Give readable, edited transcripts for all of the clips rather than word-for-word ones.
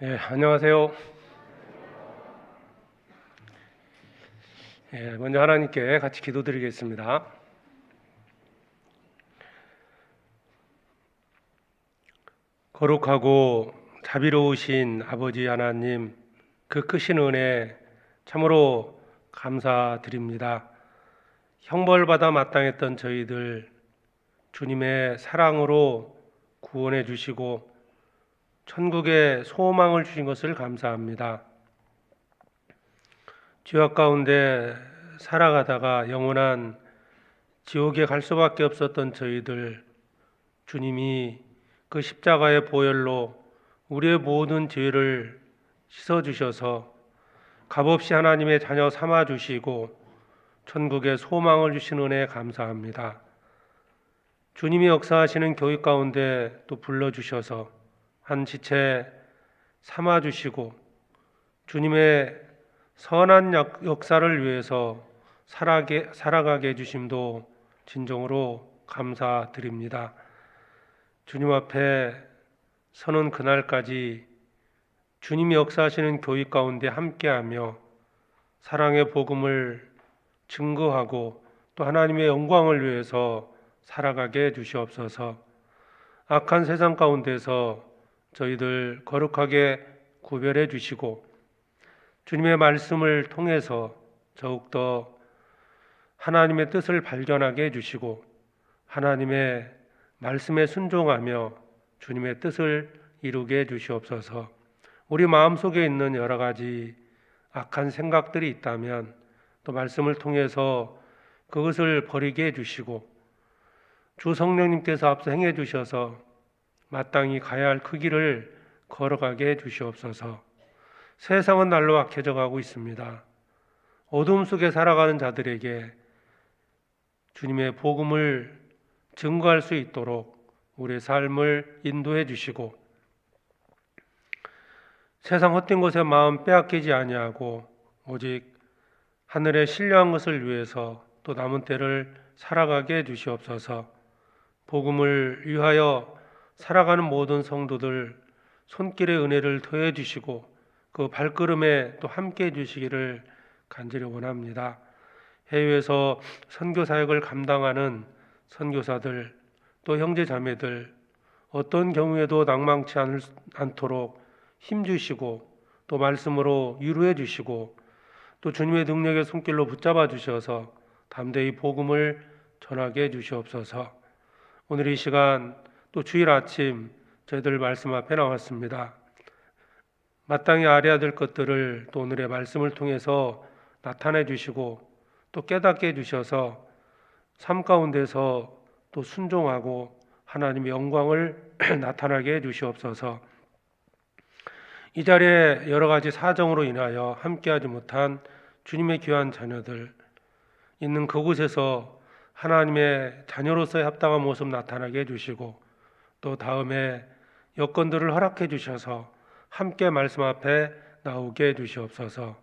안녕하세요. 먼저 하나님께 같이 기도드리겠습니다. 거룩하고 자비로우신 아버지 하나님, 그 크신 은혜 참으로 감사드립니다. 형벌받아 마땅했던 저희들 주님의 사랑으로 구원해 주시고 천국의 소망을 주신 것을 감사합니다. 죄악 가운데 살아가다가 영원한 지옥에 갈 수밖에 없었던 저희들, 주님이 그 십자가의 보혈로 우리의 모든 죄를 씻어주셔서 값없이 하나님의 자녀 삼아주시고 천국의 소망을 주신 은혜에 감사합니다. 주님이 역사하시는 교회 가운데 또 불러주셔서 한 지체 삼아주시고 주님의 선한 역사를 위해서 살아가게 해주심도 진정으로 감사드립니다. 주님 앞에 서는 그날까지 주님이 역사하시는 교회 가운데 함께하며 사랑의 복음을 증거하고 또 하나님의 영광을 위해서 살아가게 해주시옵소서. 악한 세상 가운데서 저희들 거룩하게 구별해 주시고 주님의 말씀을 통해서 더욱더 하나님의 뜻을 발견하게 해주시고 하나님의 말씀에 순종하며 주님의 뜻을 이루게 해주시옵소서. 우리 마음속에 있는 여러 가지 악한 생각들이 있다면 또 말씀을 통해서 그것을 버리게 해주시고 주 성령님께서 앞서 행해 주셔서 마땅히 가야 할 그 길을 걸어가게 해주시옵소서. 세상은 날로 악해져 가고 있습니다. 어둠 속에 살아가는 자들에게 주님의 복음을 증거할 수 있도록 우리의 삶을 인도해 주시고 세상 헛된 것에 마음 빼앗기지 아니하고 오직 하늘에 신뢰한 것을 위해서 또 남은 때를 살아가게 해 주시옵소서. 복음을 위하여 살아가는 모든 성도들 손길에 은혜를 더해 주시고 그 발걸음에 또 함께 해주시기를 간절히 원합니다. 해외에서 선교 사역을 감당하는 선교사들 또 형제 자매들 어떤 경우에도 낭망치 않도록 힘주시고 또 말씀으로 위로해 주시고 또 주님의 능력의 손길로 붙잡아 주셔서 담대히 복음을 전하게 해 주시옵소서. 오늘 이 시간 또 주일 아침 저희들 말씀 앞에 나왔습니다. 마땅히 알아야 될 것들을 또 오늘의 말씀을 통해서 나타내 주시고 또 깨닫게 해주셔서 삶 가운데서 또 순종하고 하나님의 영광을 나타나게 해주시옵소서. 이 자리에 여러 가지 사정으로 인하여 함께하지 못한 주님의 귀한 자녀들 있는 그곳에서 하나님의 자녀로서의 합당한 모습 나타나게 해주시고 또 다음에 여건들을 허락해 주셔서 함께 말씀 앞에 나오게 해주시옵소서.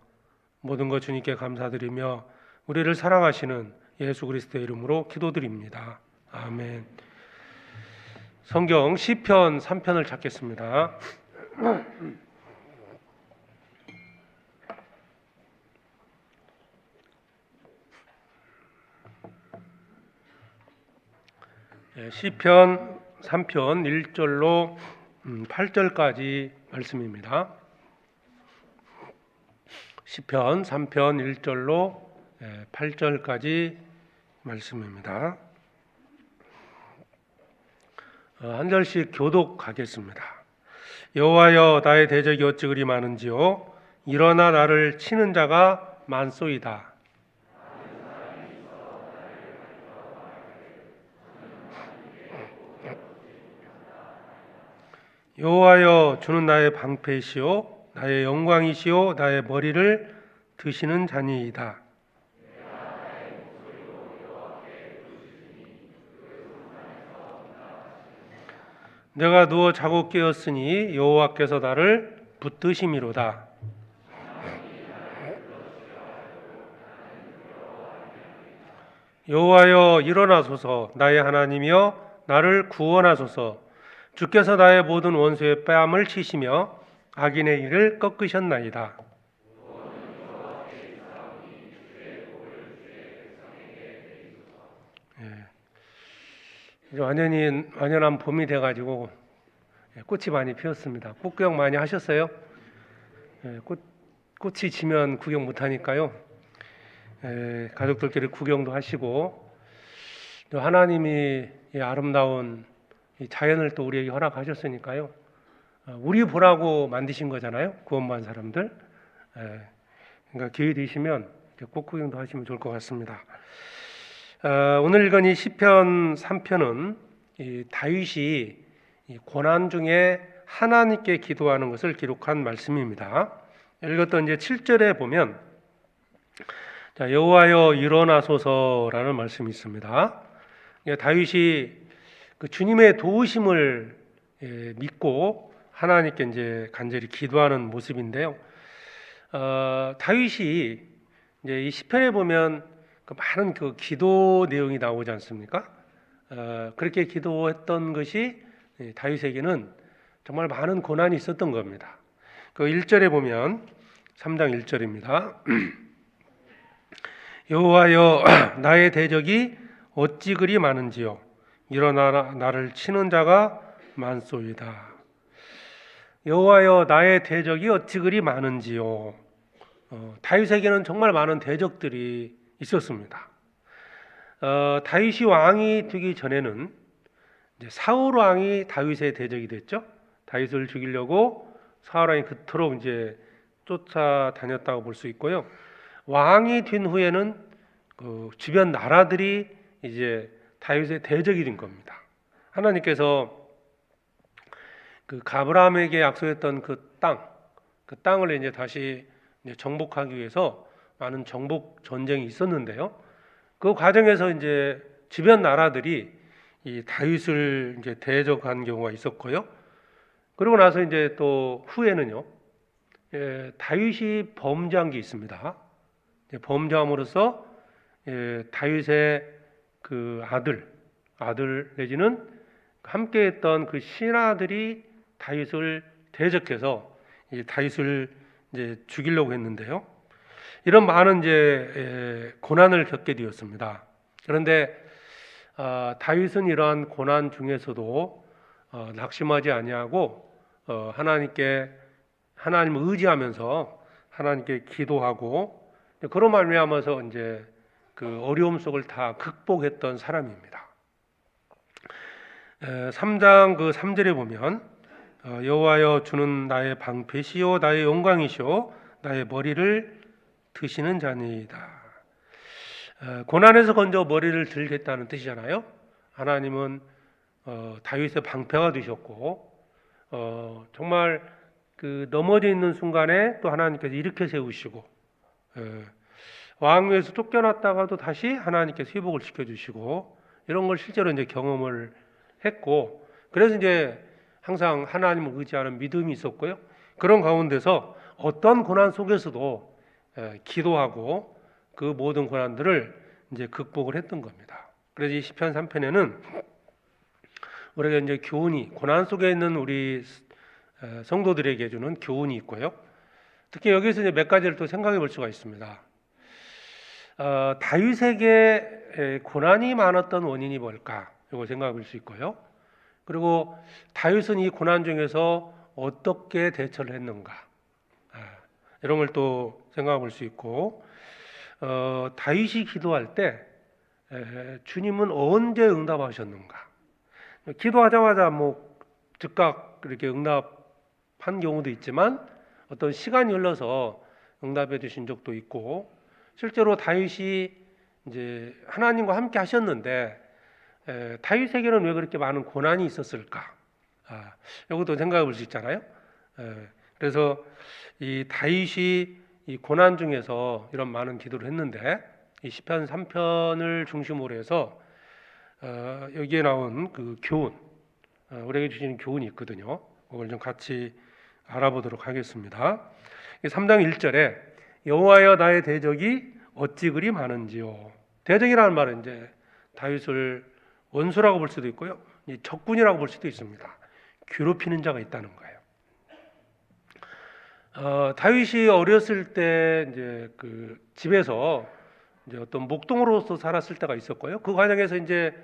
모든 것 주님께 감사드리며 우리를 사랑하시는 예수 그리스도의 이름으로 기도드립니다. 아멘. 성경 시편 3편을 찾겠습니다. 시편 3편 1절로 8절까지 말씀입니다. 시편 3편 1절로 8절까지 말씀입니다. 한 절씩 교독하겠습니다. 여호와여 나의 대적이 어찌 그리 많은지요 일어나 나를 치는 자가 많소이다. 여호와여 주는 나의 방패이시오 나의 영광이시오 나의 머리를 드시는 자니이다. 내가 누워 자고 깨었으니 여호와께서 나를 붙드심이로다. 여호와여 일어나소서 나의 하나님이여 나를 구원하소서. 주께서 나의 모든 원수의 뺨을 치시며 악인의 일을 꺾으셨나이다. 이제 완연한 봄이 돼가지고 꽃이 많이 피었습니다. 꽃 구경 많이 하셨어요? 꽃이 지면 구경 못하니까요. 가족들끼리 구경도 하시고, 또 하나님이 이 아름다운 이 자연을 또 우리에게 허락하셨으니까요. 우리 보라고 만드신 거잖아요. 구원받은 사람들. 그러니까 기회 되시면 꽃 구경도 하시면 좋을 것 같습니다. 오늘 읽은 이 시편 3편은 이 다윗이 이 고난 중에 하나님께 기도하는 것을 기록한 말씀입니다. 읽었던 이제 7절에 보면 여호와여 일어나소서라는 말씀이 있습니다. 다윗이 그 주님의 도우심을 믿고 하나님께 이제 간절히 기도하는 모습인데요. 다윗이 이제 이 시편에 보면 그 많은 그 기도 내용이 나오지 않습니까? 그렇게 기도했던 것이 다윗에게는 정말 많은 고난이 있었던 겁니다. 그 1절에 보면 3장 1절입니다. 여호와여 나의 대적이 어찌 그리 많은지요 일어나 나를 치는 자가 많소이다. 여호와여 나의 대적이 어찌 그리 많은지요. 다윗에게는 정말 많은 대적들이 있었습니다. 다윗이 왕이 되기 전에는 이제 사울 왕이 다윗의 대적이 됐죠. 다윗을 죽이려고 사울 왕이 그토록 이제 쫓아다녔다고 볼 수 있고요. 왕이 된 후에는 그 주변 나라들이 이제 다윗의 대적이 된 겁니다. 하나님께서 그 아브라함에게 약속했던 그 땅을 이제 다시 이제 정복하기 위해서 많은 정복 전쟁이 있었는데요. 그 과정에서 이제 주변 나라들이 이 다윗을 이제 대적한 경우가 있었고요. 그러고 나서 이제 또 후에는요, 다윗이 범죄한 게 있습니다. 범죄함으로써 다윗의 그 아들 내지는 함께했던 그 신하들이 다윗을 대적해서 이 다윗을 이제 죽이려고 했는데요. 이런 많은 이제 고난을 겪게 되었습니다. 그런데 다윗은 이러한 고난 중에서도 낙심하지 아니하고 하나님을 의지하면서 하나님께 기도하고 그로 말미암아서 이제 그 어려움 속을 다 극복했던 사람입니다. 3장 그 3절에 보면 여호와여 주는 나의 방패시요 나의 영광이시요 나의 머리를 드시는 자니이다. 고난에서 먼저 머리를 들겠다는 뜻이잖아요. 하나님은 다윗의 방패가 되셨고 정말 그 넘어져 있는 순간에 또 하나님께서 일으켜 세우시고 왕위에서 쫓겨났다가도 다시 하나님께서 회복을 시켜주시고 이런 걸 실제로 이제 경험을 했고 그래서 이제 항상 하나님을 의지하는 믿음이 있었고요. 그런 가운데서 어떤 고난 속에서도 기도하고 그 모든 고난들을 이제 극복을 했던 겁니다. 그래서 이 시편 3편에는 우리가 이제 교훈이 고난 속에 있는 우리 성도들에게 주는 교훈이 있고요. 특히 여기서 이제 몇 가지를 또 생각해 볼 수가 있습니다. 다윗에게 고난이 많았던 원인이 뭘까? 이거 생각해 볼 수 있고요. 그리고 다윗은 이 고난 중에서 어떻게 대처를 했는가? 이런 걸 또 생각해 볼 수 있고 다윗이 기도할 때 주님은 언제 응답하셨는가? 기도하자마자 뭐 즉각 이렇게 응답한 경우도 있지만 어떤 시간이 흘러서 응답해 주신 적도 있고 실제로 다윗이 이제 하나님과 함께 하셨는데 다윗에게는 왜 그렇게 많은 고난이 있었을까? 이것도 생각해 볼 수 있잖아요. 그래서 이 다윗이 이 고난 중에서 이런 많은 기도를 했는데 이 시편 3편을 중심으로 해서 여기에 나온 그 교훈, 우리에게 주시는 교훈이 있거든요. 그걸 좀 같이 알아보도록 하겠습니다. 3장 1절에 여호와여 나의 대적이 어찌 그리 많은지요. 대적이라는 말은 이제 다윗을 원수라고 볼 수도 있고요, 적군이라고 볼 수도 있습니다. 괴롭히는 자가 있다는 거예요. 다윗이 어렸을 때 이제 그 집에서 이제 어떤 목동으로서 살았을 때가 있었고요. 그 과정에서 이제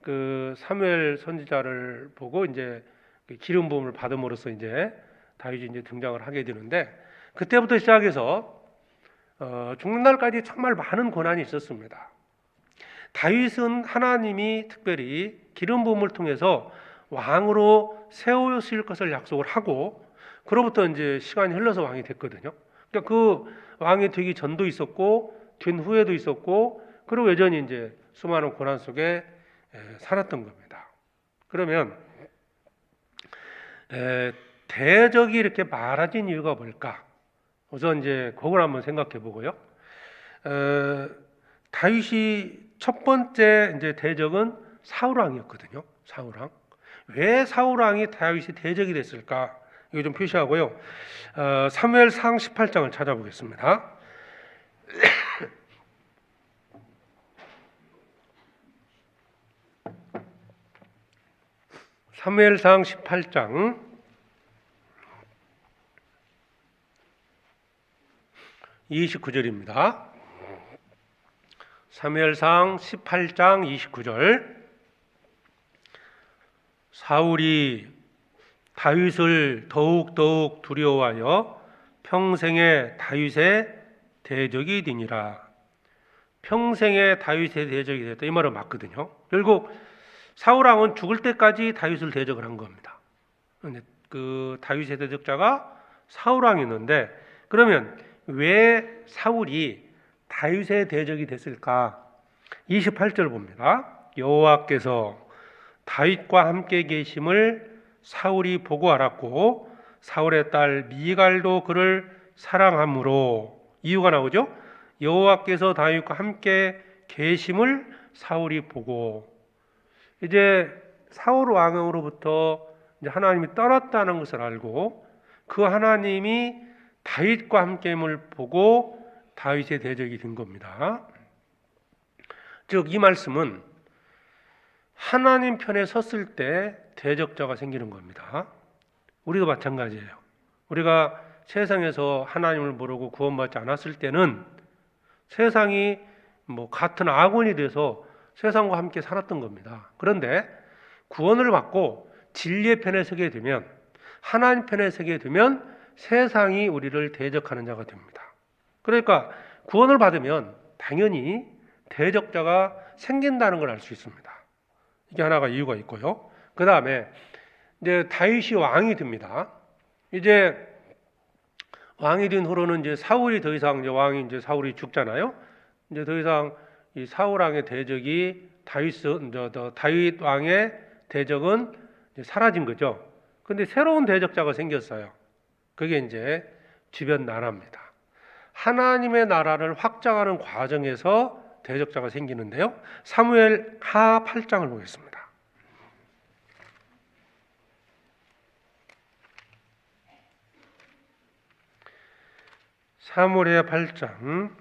그 사무엘 선지자를 보고 이제 그 기름 부음을 받음으로써 이제 다윗이 이제 등장을 하게 되는데, 그때부터 시작해서 죽는 날까지 정말 많은 고난이 있었습니다. 다윗은 하나님이 특별히 기름 부음을 통해서 왕으로 세우실 것을 약속을 하고, 그로부터 이제 시간이 흘러서 왕이 됐거든요. 그러니까 그 왕이 되기 전도 있었고 된 후에도 있었고, 그리고 여전히 이제 수많은 고난 속에 살았던 겁니다. 그러면 대적이 이렇게 많아진 이유가 뭘까? 우선 이제 그걸 한번 생각해 보고요. 다윗이 첫 번째 이제 대적은 사울 왕이었거든요. 사울 왕. 왜 사울 왕이 다윗이 대적이 됐을까? 이거 좀 표시하고요. 사무엘상 18장을 찾아보겠습니다. 사무엘상 18장 29절입니다. 사무엘상 18장 29절. 사울이 다윗을 더욱 두려워하여 평생에 다윗의 대적이 되니라. 평생에 다윗의 대적이 됐다, 이 말은 맞거든요. 결국 사울 왕은 죽을 때까지 다윗을 대적을 한 겁니다. 그 다윗의 대적자가 사울 왕이었는데, 그러면 왜 사울이 다윗의 대적이 됐을까? 28절 봅니다. 여호와께서 다윗과 함께 계심을 사울이 보고 알았고 사울의 딸 미갈도 그를 사랑하므로, 이유가 나오죠. 여호와께서 다윗과 함께 계심을 사울이 보고, 이제 사울 왕으로부터 이제 하나님이 떠났다는 것을 알고 그 하나님이 다윗과 함께임을 보고 다윗의 대적이 된 겁니다. 즉 이 말씀은 하나님 편에 섰을 때 대적자가 생기는 겁니다. 우리도 마찬가지예요. 우리가 세상에서 하나님을 모르고 구원받지 않았을 때는 세상이 뭐 같은 악원이 돼서 세상과 함께 살았던 겁니다. 그런데 구원을 받고 진리의 편에 서게 되면, 하나님 편에 서게 되면 세상이 우리를 대적하는 자가 됩니다. 그러니까 구원을 받으면 당연히 대적자가 생긴다는 걸 알 수 있습니다. 이게 하나가 이유가 있고요. 그 다음에 이제 다윗이 왕이 됩니다. 이제 왕이 된 후로는 이제 사울이 더 이상, 이제 왕이 이제 사울이 죽잖아요. 이제 더 이상 이 사울 왕의 대적이 다윗 왕의 대적은 이제 사라진 거죠. 근데 새로운 대적자가 생겼어요. 그게 이제 주변 나라입니다. 하나님의 나라를 확장하는 과정에서 대적자가 생기는데요. 사무엘 하 8장을 보겠습니다. 사무엘 8장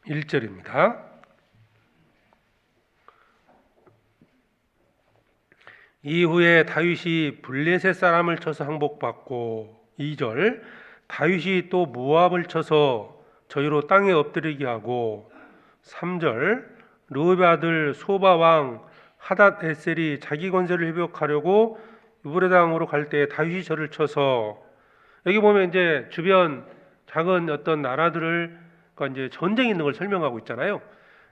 1절입니다. 이후에 다윗이 블레셋 사람을 쳐서 항복받고, 2절, 다윗이 또 모압을 쳐서 저희로 땅에 엎드리게 하고, 3절, 르홉의 아들 소바 왕 하닷 에셀이 자기 권세를 회복하려고 유브레 강으로 갈 때 다윗이 저를 쳐서, 여기 보면 이제 주변 작은 어떤 나라들을 이제 전쟁이 있는 걸 설명하고 있잖아요.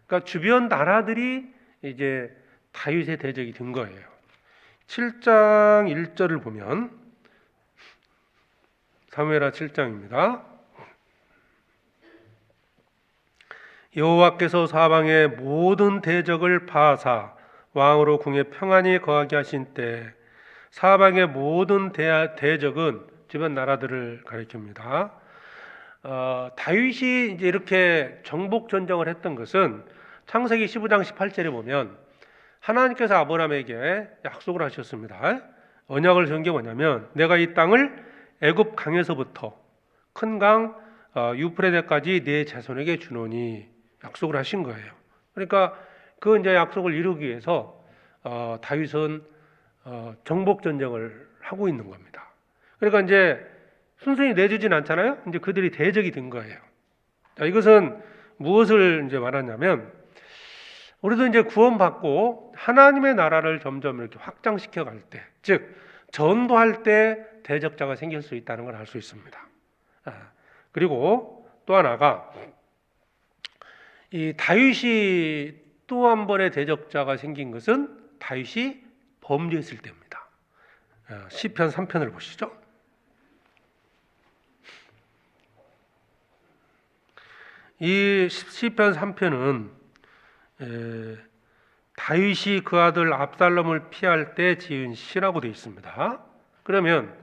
그러니까 주변 나라들이 이제 다윗의 대적이 된 거예요. 7장 1절을 보면, 사무엘하 7장입니다. 여호와께서 사방의 모든 대적을 파하사 왕으로 궁에 평안히 거하게 하신 때, 사방의 모든 대적은 주변 나라들을 가리킵니다. 다윗이 이제 이렇게 정복 전쟁을 했던 것은 창세기 15장 18절에 보면 하나님께서 아브라함에게 약속을 하셨습니다. 언약을 세운 게 뭐냐면, 내가 이 땅을 애굽 강에서부터 큰 강 유프레데까지 네 자손에게 주노니, 약속을 하신 거예요. 그러니까 그 이제 약속을 이루기 위해서 다윗은 정복 전쟁을 하고 있는 겁니다. 그러니까 이제 순순히 내주진 않잖아요. 이제 그들이 대적이 된 거예요. 자, 이것은 무엇을 이제 말하냐면, 우리도 이제 구원받고 하나님의 나라를 점점 이렇게 확장시켜 갈 때, 즉 전도할 때 대적자가 생길 수 있다는 걸 알 수 있습니다. 그리고 또 하나가, 이 다윗이 또 한 번의 대적자가 생긴 것은 다윗이 범죄했을 때입니다. 시편 3편을 보시죠. 이 시편 3편은 다윗이 그 아들 압살롬을 피할 때 지은 시라고 되어 있습니다. 그러면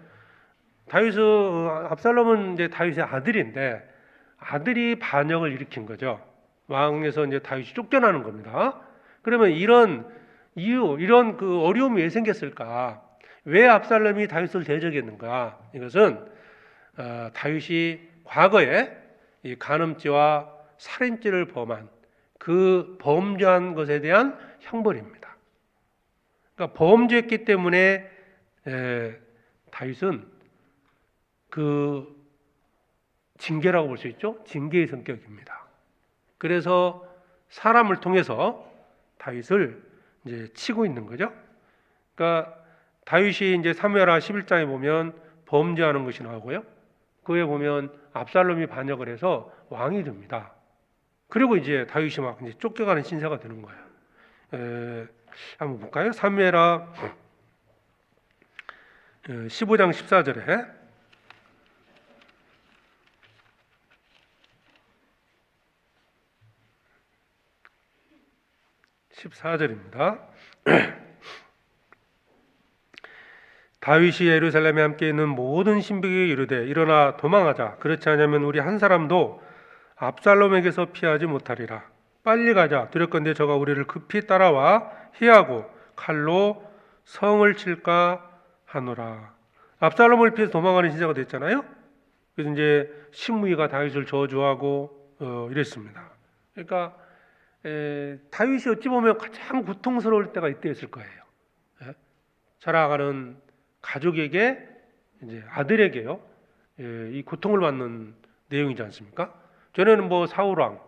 압살롬은 이제 다윗의 아들인데 아들이 반역을 일으킨 거죠. 왕에서 이제 다윗이 쫓겨나는 겁니다. 그러면 이런 이유, 이런 그 어려움이 왜 생겼을까? 왜 압살롬이 다윗을 대적했는가? 이것은 다윗이 과거에 이 간음죄와 살인죄를 범한 그 범죄한 것에 대한 형벌입니다. 그러니까 범죄했기 때문에 다윗은 그 징계라고 볼 수 있죠. 징계의 성격입니다. 그래서 사람을 통해서 다윗을 이제 치고 있는 거죠. 그러니까 다윗이 이제 사무엘하 11장에 보면 범죄하는 것이 나오고요. 그에 보면 압살롬이 반역을 해서 왕이 됩니다. 그리고 이제 다윗이 막 이제 쫓겨가는 신세가 되는 거예요. 한번 볼까요? 사무엘하 15장 14절에 14절입니다. 다윗이 예루살렘에 함께 있는 모든 신복에게 이르되 일어나 도망하자. 그렇지 않으면 우리 한 사람도 압살롬에게서 피하지 못하리라. 빨리 가자. 두렵건대 저가 우리를 급히 따라와 희하고 칼로 성을 칠까 하노라. 압살롬을 피해서 도망가는 신세가 됐잖아요. 그래서 이제 시므이가 다윗을 저주하고 이랬습니다. 그러니까 다윗이 어찌 보면 가장 고통스러울 때가 이때였을 거예요. 자라가는 가족에게, 이제 아들에게요, 이 고통을 받는 내용이지 않습니까? 전에는 뭐 사울왕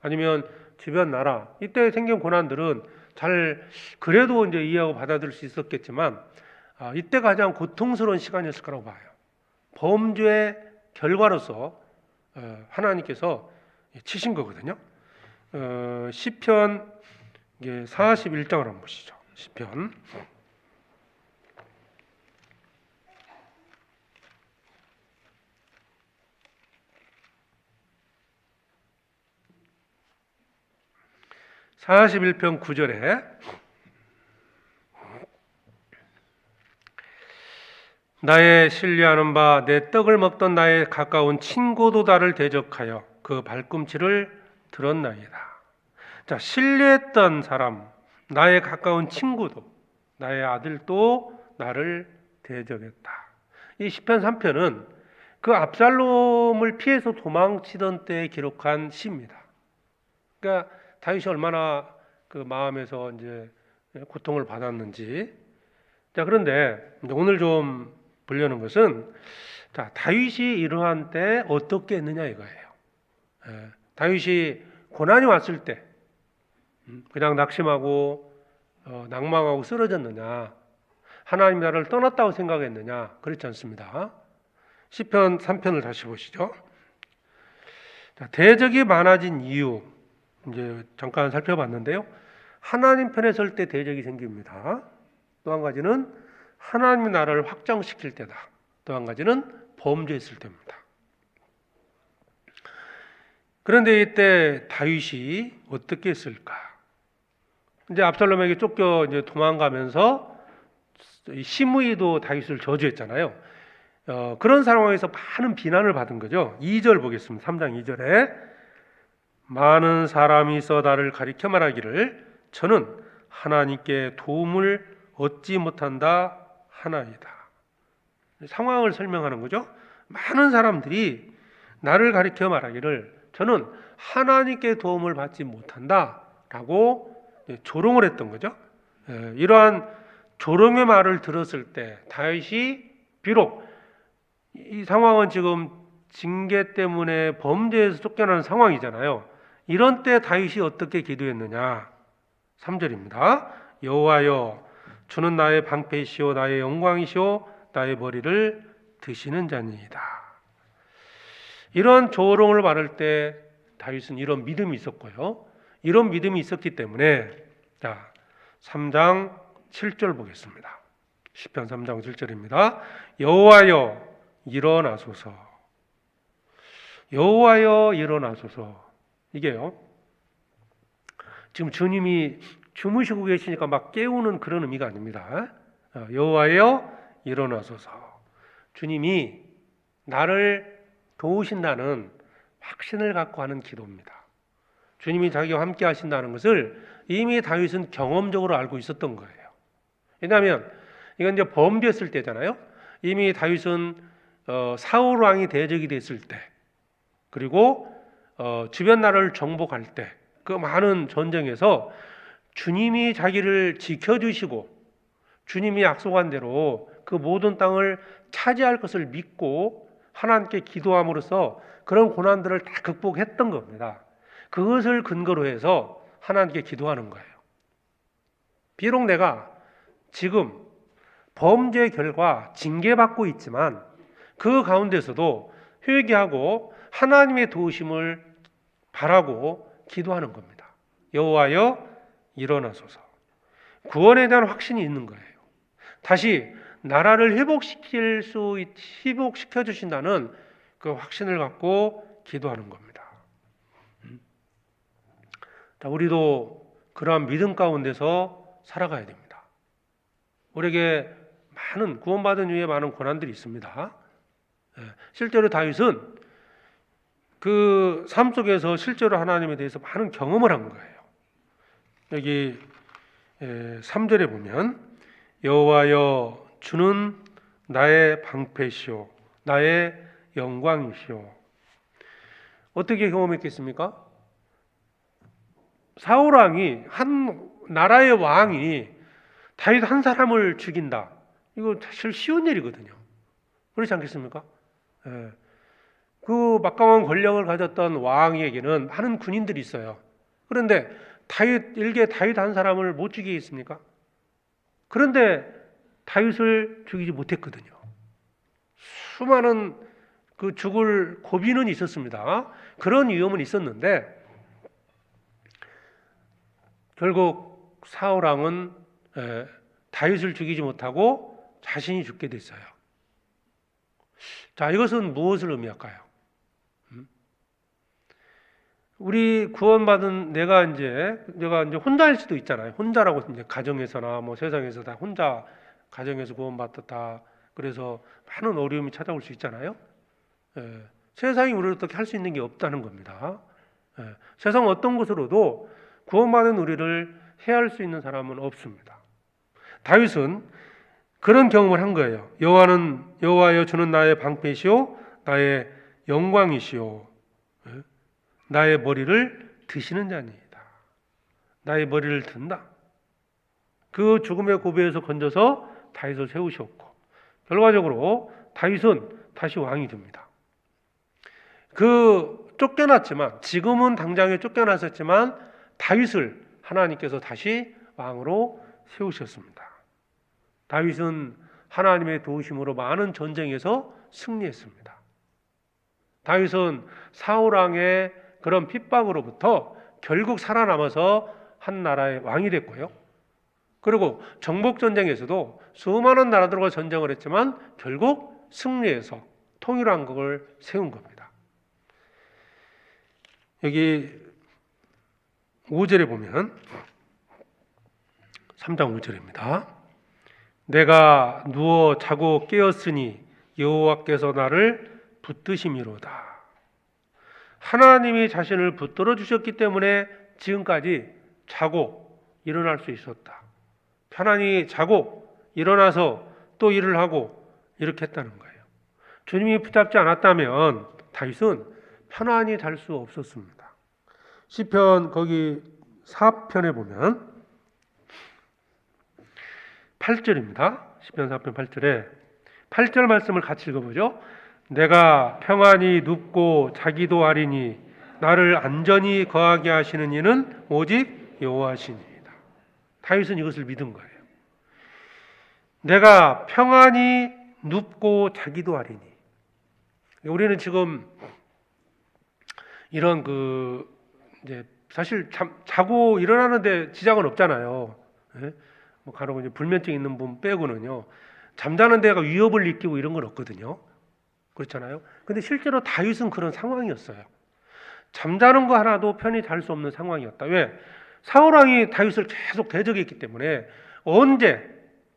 아니면 주변 나라 이때 생긴 고난들은 잘 그래도 이제 이해하고 받아들일 수 있었겠지만 이때 가장 고통스러운 시간이었을 거라고 봐요. 범죄의 결과로서 하나님께서 치신 거거든요. 시편 41장을 한번 보시죠. 시편 41편 9절에 나의 신뢰하는 바 내 떡을 먹던 나의 가까운 친구도 나를 대적하여 그 발꿈치를 들었나이다. 자, 신뢰했던 사람, 나의 가까운 친구도, 나의 아들도 나를 대적했다. 이 시편 3편은 그 압살롬을 피해서 도망치던 때에 기록한 시입니다. 그러니까 다윗이 얼마나 그 마음에서 이제 고통을 받았는지. 자, 그런데 오늘 좀 보려는 것은, 자, 다윗이 이러한 때 어떻게 했느냐 이거예요. 다윗이 고난이 왔을 때 그냥 낙심하고 낭망하고 쓰러졌느냐, 하나님 나라를 떠났다고 생각했느냐, 그렇지 않습니다. 시편 3편을 다시 보시죠. 자, 대적이 많아진 이유 이제 잠깐 살펴봤는데요. 하나님 편에 설 때 대적이 생깁니다. 또 한 가지는 하나님의 나라를 확장시킬 때다. 또 한 가지는 범죄했을 때입니다. 그런데 이때 다윗이 어떻게 했을까? 이제 압살롬에게 쫓겨 이제 도망가면서 시므이도 다윗을 저주했잖아요. 그런 상황에서 많은 비난을 받은 거죠. 2절 보겠습니다. 3장 2절에 많은 사람이 있어 나를 가리켜 말하기를 저는 하나님께 도움을 얻지 못한다 하나이다. 상황을 설명하는 거죠. 많은 사람들이 나를 가리켜 말하기를 저는 하나님께 도움을 받지 못한다라고 조롱을 했던 거죠. 이러한 조롱의 말을 들었을 때 다윗이 비록 이 상황은 지금 징계 때문에 범죄에서 쫓겨나는 상황이잖아요. 이런 때 다윗이 어떻게 기도했느냐? 3절입니다. 여호와여 주는 나의 방패이시오 나의 영광이시오 나의 머리를 드시는 자니이다. 이런 조롱을 받을 때 다윗은 이런 믿음이 있었고요. 이런 믿음이 있었기 때문에 3장 7절 보겠습니다. 시편 3장 7절입니다. 여호와여 일어나소서. 여호와여 일어나소서. 이게요. 지금 주님이 주무시고 계시니까 막 깨우는 그런 의미가 아닙니다. 여호와여 일어나소서. 주님이 나를 도우신다는 확신을 갖고 하는 기도입니다. 주님이 자기와 함께 하신다는 것을 이미 다윗은 경험적으로 알고 있었던 거예요. 왜냐하면 이건 이제 범죄했을 때잖아요. 이미 다윗은 사울 왕이 대적이 됐을 때, 그리고 주변 나라를 정복할 때, 그 많은 전쟁에서 주님이 자기를 지켜주시고 주님이 약속한 대로 그 모든 땅을 차지할 것을 믿고 하나님께 기도함으로써 그런 고난들을 다 극복했던 겁니다. 그것을 근거로 해서 하나님께 기도하는 거예요. 비록 내가 지금 범죄 결과 징계받고 있지만 그 가운데서도 회개하고 하나님의 도우심을 바라고 기도하는 겁니다. 여호와여 일어나소서. 구원에 대한 확신이 있는 거예요. 다시 나라를 회복시켜 주신다는 그 확신을 갖고 기도하는 겁니다. 자, 우리도 그러한 믿음 가운데서 살아가야 됩니다. 우리에게 많은 구원받은 이후에 많은 고난들이 있습니다. 실제로 다윗은 그 삶 속에서 실제로 하나님에 대해서 많은 경험을 한 거예요. 여기 3절에 보면 여호와여 주는 나의 방패시오 나의 영광이시오. 어떻게 경험했겠습니까? 사울 왕이, 한 나라의 왕이 다윗 한 사람을 죽인다. 이거 사실 쉬운 일이거든요. 그렇지 않겠습니까? 그 막강한 권력을 가졌던 왕에게는 많은 군인들이 있어요. 그런데 일개 다윗 한 사람을 못 죽이겠습니까? 그런데 다윗을 죽이지 못했거든요. 수많은 그 죽을 고비는 있었습니다. 그런 위험은 있었는데 결국 사울 왕은 다윗을 죽이지 못하고 자신이 죽게 됐어요. 자, 이것은 무엇을 의미할까요? 우리 구원받은 내가 이제 혼자일 수도 있잖아요. 혼자라고 이제 가정에서나 뭐 세상에서 다 혼자 가정에서 구원받았다. 그래서 많은 어려움이 찾아올 수 있잖아요. 세상이 우리를 어떻게 할 수 있는 게 없다는 겁니다. 세상 어떤 곳으로도 구원받은 우리를 해할 수 있는 사람은 없습니다. 다윗은 그런 경험을 한 거예요. 여호와여 주는 나의 방패시오 나의 영광이시오 나의 머리를 드시는 자니이다. 나의 머리를 든다. 그 죽음의 고비에서 건져서 다윗을 세우셨고 결과적으로 다윗은 다시 왕이 됩니다. 그 쫓겨났지만 지금은 당장에 쫓겨났었지만 다윗을 하나님께서 다시 왕으로 세우셨습니다. 다윗은 하나님의 도우심으로 많은 전쟁에서 승리했습니다. 다윗은 사울 왕의 그런 핍박으로부터 결국 살아남아서 한 나라의 왕이 됐고요. 그리고 정복 전쟁에서도 수많은 나라들과 전쟁을 했지만 결국 승리해서 통일왕국을 세운 겁니다. 여기 5절에 보면 3장 5절입니다. 내가 누워 자고 깨었으니 여호와께서 나를 붙드심이로다. 하나님이 자신을 붙들어 주셨기 때문에 지금까지 자고 일어날 수 있었다. 편안히 자고 일어나서 또 일을 하고 이렇게 했다는 거예요. 주님이 붙잡지 않았다면 다윗은 편안히 잘 수 없었습니다. 시편 거기 4편에 보면 8절입니다. 시편 4편 8절에 8절 말씀을 같이 읽어보죠. 내가 평안히 눕고 자기도 아리니 나를 안전히 거하게 하시는 이는 오직 여호와시니이다. 다윗은 이것을 믿은 거예요. 내가 평안히 눕고 자기도 아리니. 우리는 지금 이런 이제 사실 자고 일어나는데 지장은 없잖아요. 예? 뭐 간혹 이제 불면증 있는 분 빼고는요. 잠자는 데가 위협을 느끼고 이런 건 없거든요. 그렇잖아요. 근데 실제로 다윗은 그런 상황이었어요. 잠자는 거 하나도 편히 잘 수 없는 상황이었다. 왜? 사울 왕이 다윗을 계속 대적했기 때문에 언제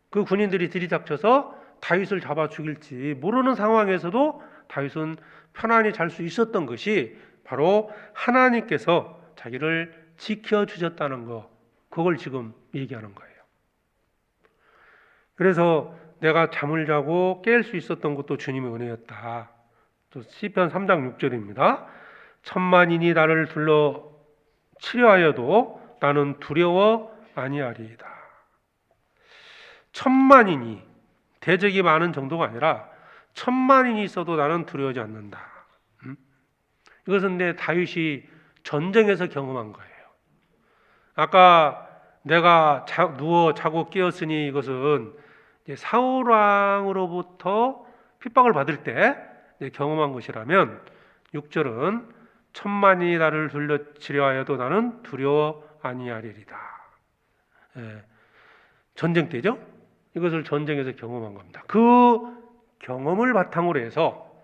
그 군인들이 들이닥쳐서 다윗을 잡아 죽일지 모르는 상황에서도 다윗은 편안히 잘 수 있었던 것이 바로 하나님께서 자기를 지켜주셨다는 거, 그걸 지금 얘기하는 거예요. 그래서 내가 잠을 자고 깰 수 있었던 것도 주님의 은혜였다. 또 시편 3장 6절입니다. 천만인이 나를 둘러 치려하여도 나는 두려워 아니하리이다. 천만인이 대적이 많은 정도가 아니라 천만인이 있어도 나는 두려워하지 않는다. 이것은 다윗이 전쟁에서 경험한 거예요. 아까 내가 누워 자고 깨었으니 이것은 사울 왕으로부터 핍박을 받을 때 경험한 것이라면 6절은 천만이 나를 둘러치려 하여도 나는 두려워 아니하리이다. 전쟁 때죠. 이것을 전쟁에서 경험한 겁니다. 그 경험을 바탕으로 해서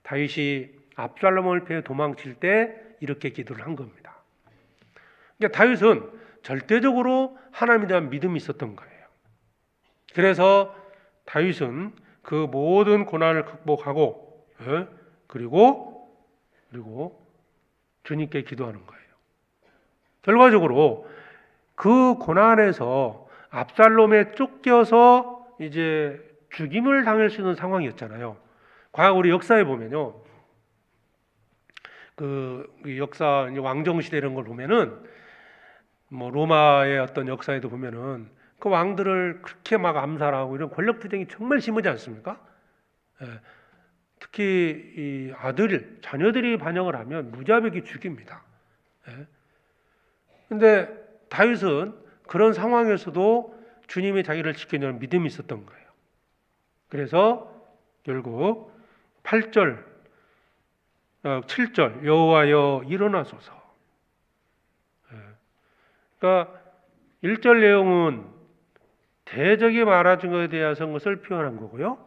다윗이 압살롬을 피해 도망칠 때 이렇게 기도를 한 겁니다. 그러니까 다윗은 절대적으로 하나님에 대한 믿음이 있었던 거예요. 그래서 다윗은 그 모든 고난을 극복하고 그리고 주님께 기도하는 거예요. 결과적으로 그 고난에서 압살롬에 쫓겨서 이제 죽임을 당할 수 있는 상황이었잖아요. 과거 우리 역사에 보면요, 그 역사 왕정 시대 이런 걸 보면은 뭐 로마의 어떤 역사에도 보면은 그 왕들을 그렇게 막 암살하고 이런 권력 투쟁이 정말 심하지 않습니까? 특히 이 자녀들이 반역을 하면 무자비하게 죽입니다. 근데 다윗은 그런 상황에서도 주님이 자기를 지켜내는 믿음이 있었던 거예요. 그래서 결국 7절 여호와여 일어나소서. 그러니까 1절 내용은 대적이 많아진 것에 대해서 것을 표현한 거고요.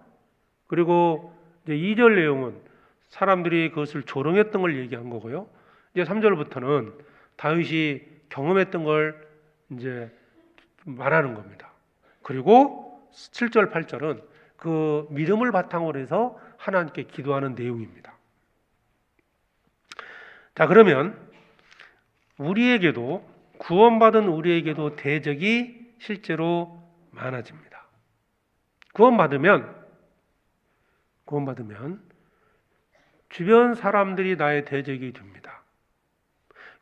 그리고 이제 2절 내용은 사람들이 그것을 조롱했던 걸 얘기한 거고요. 이제 3절부터는 다윗이 경험했던 걸 이제 말하는 겁니다. 그리고 7절, 8절은 그 믿음을 바탕으로 해서 하나님께 기도하는 내용입니다. 자, 그러면 우리에게도 구원받은 우리에게도 대적이 실제로 많아집니다. 구원받으면 주변 사람들이 나의 대적이 됩니다.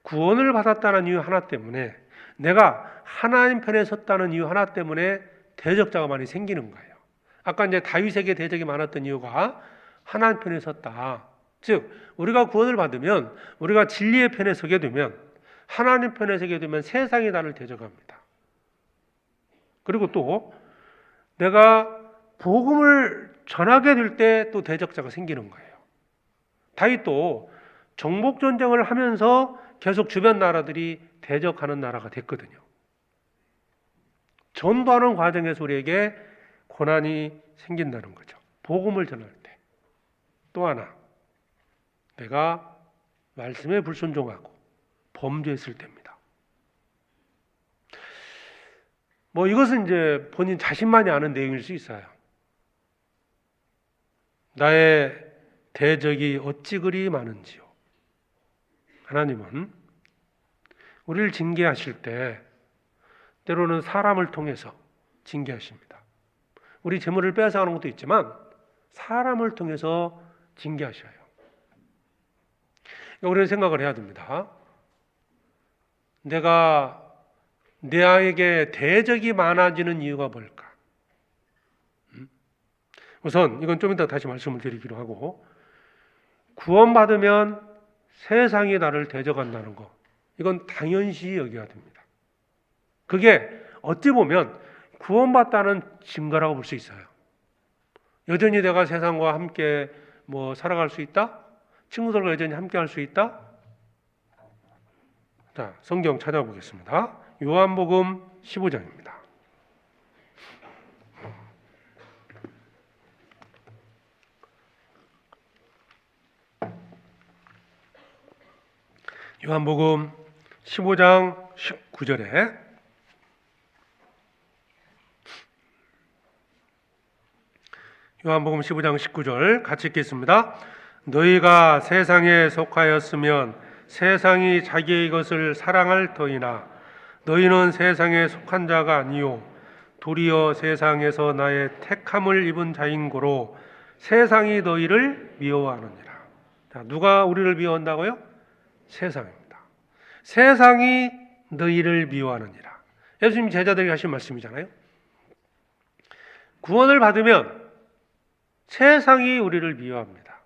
구원을 받았다는 이유 하나 때문에, 내가 하나님 편에 섰다는 이유 하나 때문에 대적자가 많이 생기는 거예요. 아까 이제 다윗에게 대적이 많았던 이유가 하나님 편에 섰다. 즉 우리가 구원을 받으면, 우리가 진리의 편에 서게 되면, 하나님 편에 서게 되면 세상이 나를 대적합니다. 그리고 또 내가 복음을 전하게 될 때 또 대적자가 생기는 거예요. 다윗도 정복 전쟁을 하면서 계속 주변 나라들이 대적하는 나라가 됐거든요. 전도하는 과정에서 우리에게 고난이 생긴다는 거죠. 복음을 전할 때. 또 하나, 내가 말씀에 불순종하고 범죄했을 때입니다. 뭐 이것은 이제 본인 자신만이 아는 내용일 수 있어요. 나의 대적이 어찌 그리 많은지요. 하나님은 우리를 징계하실 때 때로는 사람을 통해서 징계하십니다. 우리 재물을 빼앗아가는 것도 있지만 사람을 통해서 징계하셔요. 우리는 생각을 해야 됩니다. 내가 내 아이에게 대적이 많아지는 이유가 뭘까? 우선 이건 좀 이따 다시 말씀을 드리기로 하고, 구원받으면 세상이 나를 대적한다는 거, 이건 당연시 여겨야 됩니다. 그게 어찌 보면 구원받다는 증거라고 볼 수 있어요. 여전히 내가 세상과 함께 살아갈 수 있다? 친구들과 여전히 함께 할 수 있다? 자, 성경 찾아보겠습니다. 요한복음 15장입니다. 요한복음 15장 19절에 요한복음 15장 19절 같이 읽겠습니다. 너희가 세상에 속하였으면 세상이 자기의 것을 사랑할 터이나 너희는 세상에 속한 자가 아니요 도리어 세상에서 나의 택함을 입은 자인 고로 세상이 너희를 미워하느니라. 자, 누가 우리를 미워한다고요? 세상입니다. 세상이 너희를 미워하느니라. 예수님 제자들에게 하신 말씀이잖아요. 구원을 받으면 세상이 우리를 미워합니다.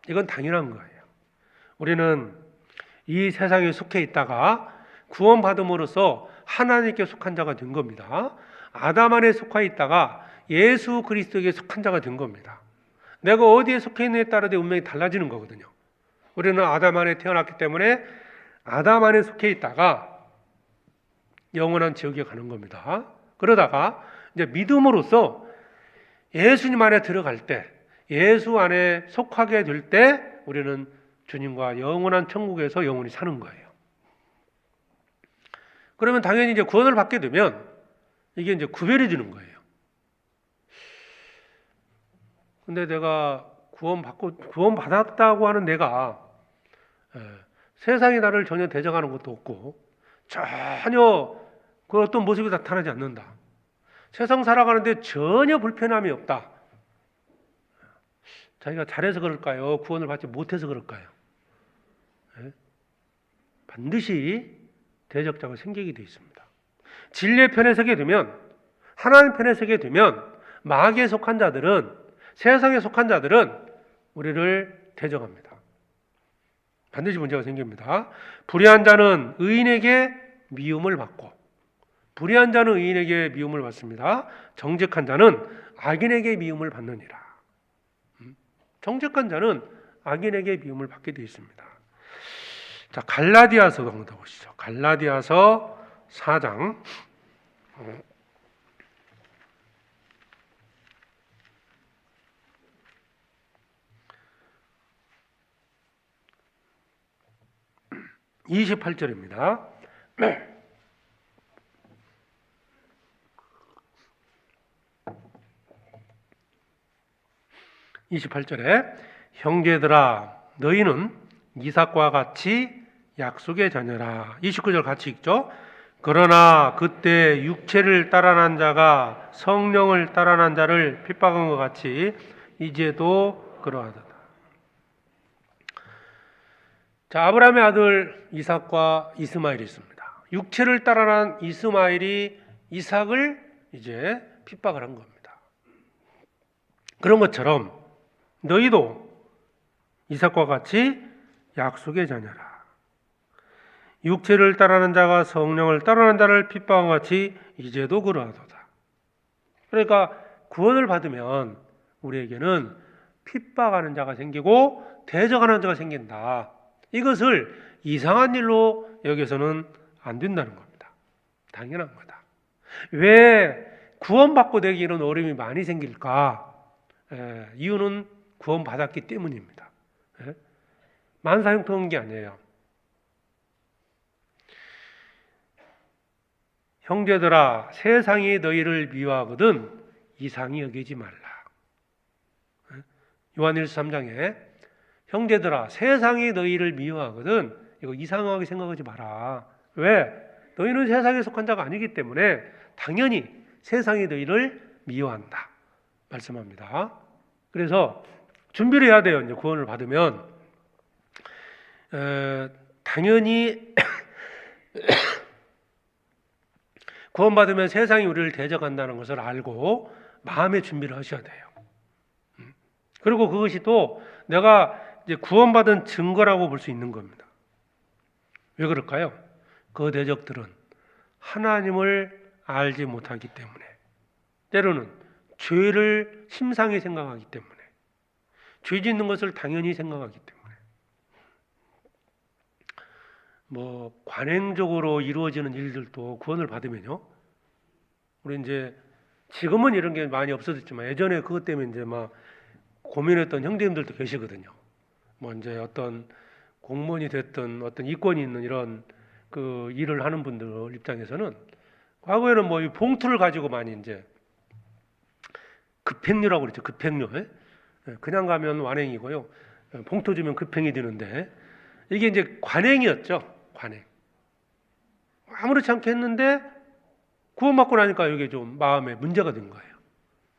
이건 당연한 거예요. 우리는 이 세상에 속해 있다가 구원받음으로써 하나님께 속한 자가 된 겁니다. 아담 안에 속해 있다가 예수 그리스도에게 속한 자가 된 겁니다. 내가 어디에 속해 있느냐에 따라 내 운명이 달라지는 거거든요. 우리는 아담 안에 태어났기 때문에 아담 안에 속해 있다가 영원한 지옥에 가는 겁니다. 그러다가 이제 믿음으로써 예수님 안에 들어갈 때, 예수 안에 속하게 될 때 우리는 주님과 영원한 천국에서 영원히 사는 거예요. 그러면 당연히 이제 구원을 받게 되면 이게 이제 구별해지는 거예요. 근데 내가 구원받았다고 하는 내가 세상이 나를 전혀 대적하는 것도 없고 전혀 그 어떤 모습이 나타나지 않는다. 세상 살아가는데 전혀 불편함이 없다. 자기가 잘해서 그럴까요? 구원을 받지 못해서 그럴까요? 반드시 대적자가 생기게 되어 있습니다. 진리의 편에 서게 되면, 하나님 편에 서게 되면 마귀에 속한 자들은, 세상에 속한 자들은 우리를 대적합니다. 반드시 문제가 생깁니다. 불의한 자는 의인에게 미움을 받고, 불의한 자는 의인에게 미움을 받습니다. 정직한 자는 악인에게 미움을 받느니라. 정직한 자는 악인에게 미움을 받게 되어 있습니다. 자, 갈라디아서도 한번 더 보시죠. 갈라디아서 4장 28절입니다. 28절에 형제들아 너희는 이삭과 같이 약속의 자녀라. 29절 같이 읽죠. 그러나 그때 육체를 따라난 자가 성령을 따라난 자를 핍박한 것 같이 이제도 그러하다. 자, 아브라함의 아들 이삭과 이스마엘이 있습니다. 육체를 따라난 이스마엘이 이삭을 이제 핍박을 한 겁니다. 그런 것처럼 너희도 이삭과 같이 약속의 자녀라. 육체를 따르는 자가 성령을 따르는 자를 핍박한 같이 이제도 그러하도다. 그러니까 구원을 받으면 우리에게는 핍박하는 자가 생기고 대적하는 자가 생긴다. 이것을 이상한 일로 여기서는 안 된다는 겁니다. 당연한 거다. 왜 구원받고 내게 이런 어려움이 많이 생길까? 이유는 구원받았기 때문입니다. 만사형통한 게 아니에요. 형제들아 세상이 너희를 미워하거든 이상히 여기지 말라. 요한일서 3장에 형제들아 세상이 너희를 미워하거든 이거 이상하게 생각하지 마라. 왜? 너희는 세상에 속한 자가 아니기 때문에 당연히 세상이 너희를 미워한다 말씀합니다. 그래서 준비를 해야 돼요. 이제 구원을 받으면 당연히 구원받으면 세상이 우리를 대적한다는 것을 알고 마음의 준비를 하셔야 돼요. 그리고 그것이 또 내가 이제 구원받은 증거라고 볼 수 있는 겁니다. 왜 그럴까요? 그 대적들은 하나님을 알지 못하기 때문에, 때로는 죄를 심상히 생각하기 때문에, 죄 짓는 것을 당연히 생각하기 때문에, 관행적으로 이루어지는 일들도 구원을 받으면요, 우리 이제 지금은 이런 게 많이 없어졌지만 예전에 그것 때문에 이제 막 고민했던 형제님들도 계시거든요. 이제 어떤 공무원이 됐든 어떤 이권이 있는 이런 그 일을 하는 분들 입장에서는 과거에는 이 봉투를 가지고 많이 이제 급행료라고 그랬죠. 급행료. 그냥 가면 완행이고요. 봉투 주면 급행이 되는데 이게 이제 관행이었죠. 관행. 아무렇지 않게 했는데 구원받고 나니까 이게 좀 마음에 문제가 된 거예요.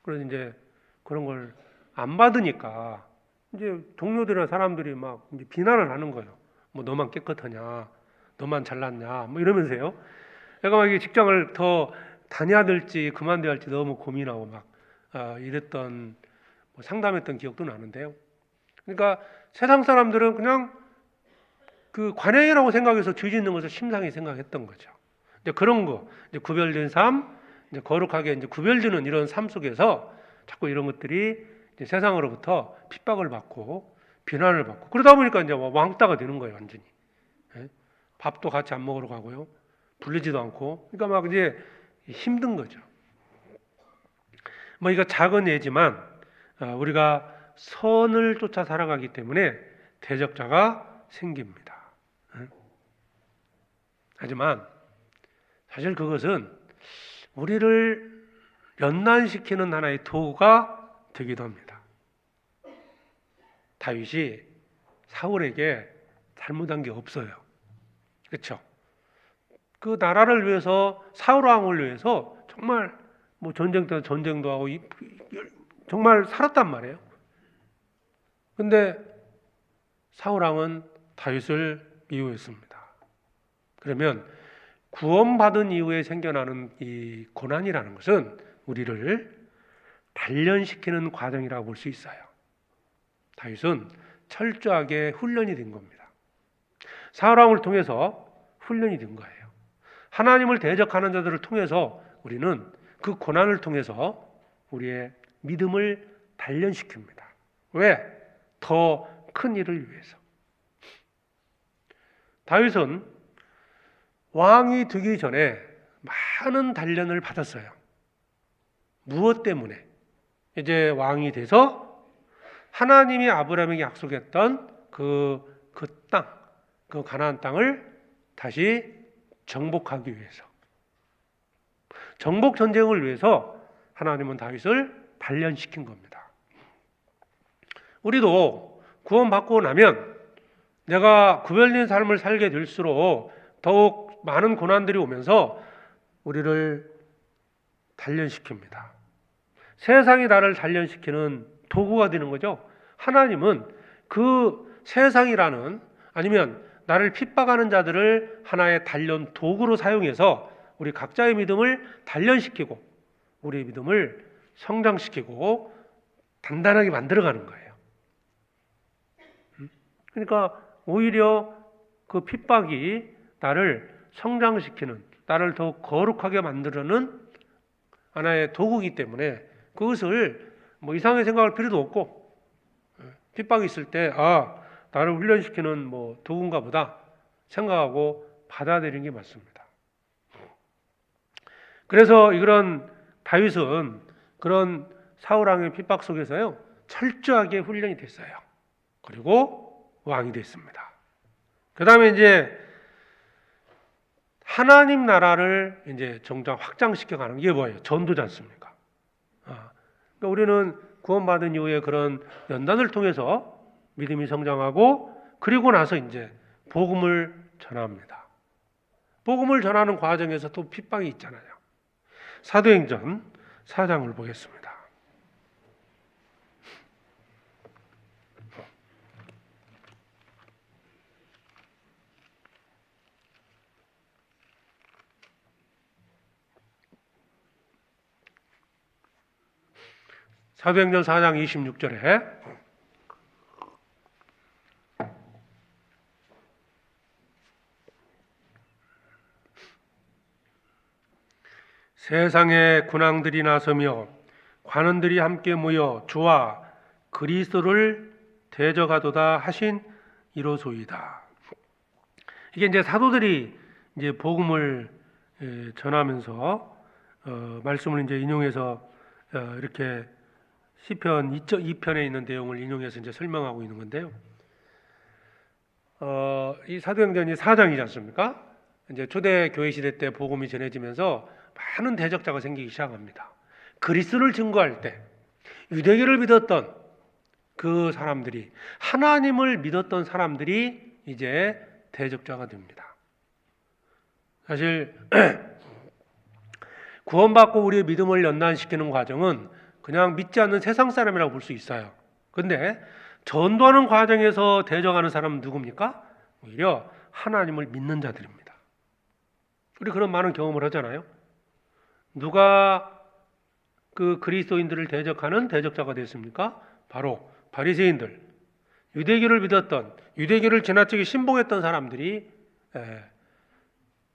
그래서 이제 그런 걸 안 받으니까 이제 동료들이나 사람들이 막 이제 비난을 하는 거예요. 너만 깨끗하냐, 너만 잘났냐, 이러면서요. 내가 막 이게 직장을 더 다녀야 될지 그만둬야 할지 너무 고민하고 막 이랬던 상담했던 기억도 나는데요. 그러니까 세상 사람들은 그냥 그 관행이라고 생각해서 죄 짓는 것을 심상히 생각했던 거죠. 이제 그런 거, 이제 구별된 삶, 이제 거룩하게 이제 구별되는 이런 삶 속에서 자꾸 이런 것들이 이제 세상으로부터 핍박을 받고 비난을 받고 그러다 보니까 이제 왕따가 되는 거예요, 완전히. 예? 밥도 같이 안 먹으러 가고요, 불리지도 않고, 그러니까 막 이제 힘든 거죠. 이거 작은 예지만 우리가 선을 쫓아 살아가기 때문에 대적자가 생깁니다. 하지만 사실 그것은 우리를 연단시키는 하나의 도구가 되기도 합니다. 다윗이 사울에게 잘못한 게 없어요. 그렇죠? 그 나라를 위해서, 사울 왕을 위해서 정말 전쟁 때 전쟁도 하고 정말 살았단 말이에요. 근데 사울 왕은 다윗을 미워했습니다. 그러면 구원받은 이후에 생겨나는 이 고난이라는 것은 우리를 단련시키는 과정이라고 볼 수 있어요. 다윗은 철저하게 훈련이 된 겁니다. 사울 왕을 통해서 훈련이 된 거예요. 하나님을 대적하는 자들을 통해서 우리는 그 고난을 통해서 우리의 믿음을 단련시킵니다. 왜? 더 큰 일을 위해서. 다윗은 왕이 되기 전에 많은 단련을 받았어요. 무엇 때문에? 이제 왕이 돼서 하나님이 아브라함에게 약속했던 그 땅, 그 가나안 땅을 다시 정복하기 위해서, 정복 전쟁을 위해서 하나님은 다윗을 단련시킨 겁니다. 우리도 구원받고 나면 내가 구별된 삶을 살게 될수록 더욱 많은 고난들이 오면서 우리를 단련시킵니다. 세상이 나를 단련시키는 도구가 되는 거죠. 하나님은 그 세상이라는, 아니면 나를 핍박하는 자들을 하나의 단련 도구로 사용해서 우리 각자의 믿음을 단련시키고 우리의 믿음을 성장시키고 단단하게 만들어가는 거예요. 그러니까 오히려 그 핍박이 나를 성장시키는, 나를 더 거룩하게 만들어는 하나의 도구이기 때문에 그것을 이상하게 생각할 필요도 없고, 핍박이 있을 때 나를 훈련시키는 도구인가 보다 생각하고 받아들이는 게 맞습니다. 그래서 이런 다윗은 그런 사울 왕의 핍박 속에서요 철저하게 훈련이 됐어요. 그리고 왕이 됐습니다. 그 다음에 이제 하나님 나라를 이제 정작 확장시켜가는 게 뭐예요? 전도지 않습니까? 그러니까 우리는 구원받은 이후에 그런 연단을 통해서 믿음이 성장하고, 그리고 나서 이제 복음을 전합니다. 복음을 전하는 과정에서 또 핍박이 있잖아요. 사도행전 4장을 보겠습니다. 사도행전 4장 26절에 세상의 군왕들이 나서며 관원들이 함께 모여 주와 그리스도를 대적하도다 하신 이로소이다. 이게 이제 사도들이 이제 복음을 전하면서 말씀을 이제 인용해서 이렇게 시편 2편에 있는 내용을 인용해서 이제 설명하고 있는 건데요. 이 사도행전이 4장이지 않습니까? 이제 초대 교회 시대 때 복음이 전해지면서 많은 대적자가 생기기 시작합니다. 그리스도를 증거할 때 유대교를 믿었던 그 사람들이, 하나님을 믿었던 사람들이 이제 대적자가 됩니다. 사실 구원받고 우리의 믿음을 연단시키는 과정은 그냥 믿지 않는 세상 사람이라고 볼 수 있어요. 근데 전도하는 과정에서 대적하는 사람은 누굽니까? 오히려 하나님을 믿는 자들입니다. 우리 그런 많은 경험을 하잖아요. 누가 그 그리스도인들을 대적하는 대적자가 됐습니까? 바로 바리새인들, 유대교를 믿었던, 유대교를 지나치게 신봉했던 사람들이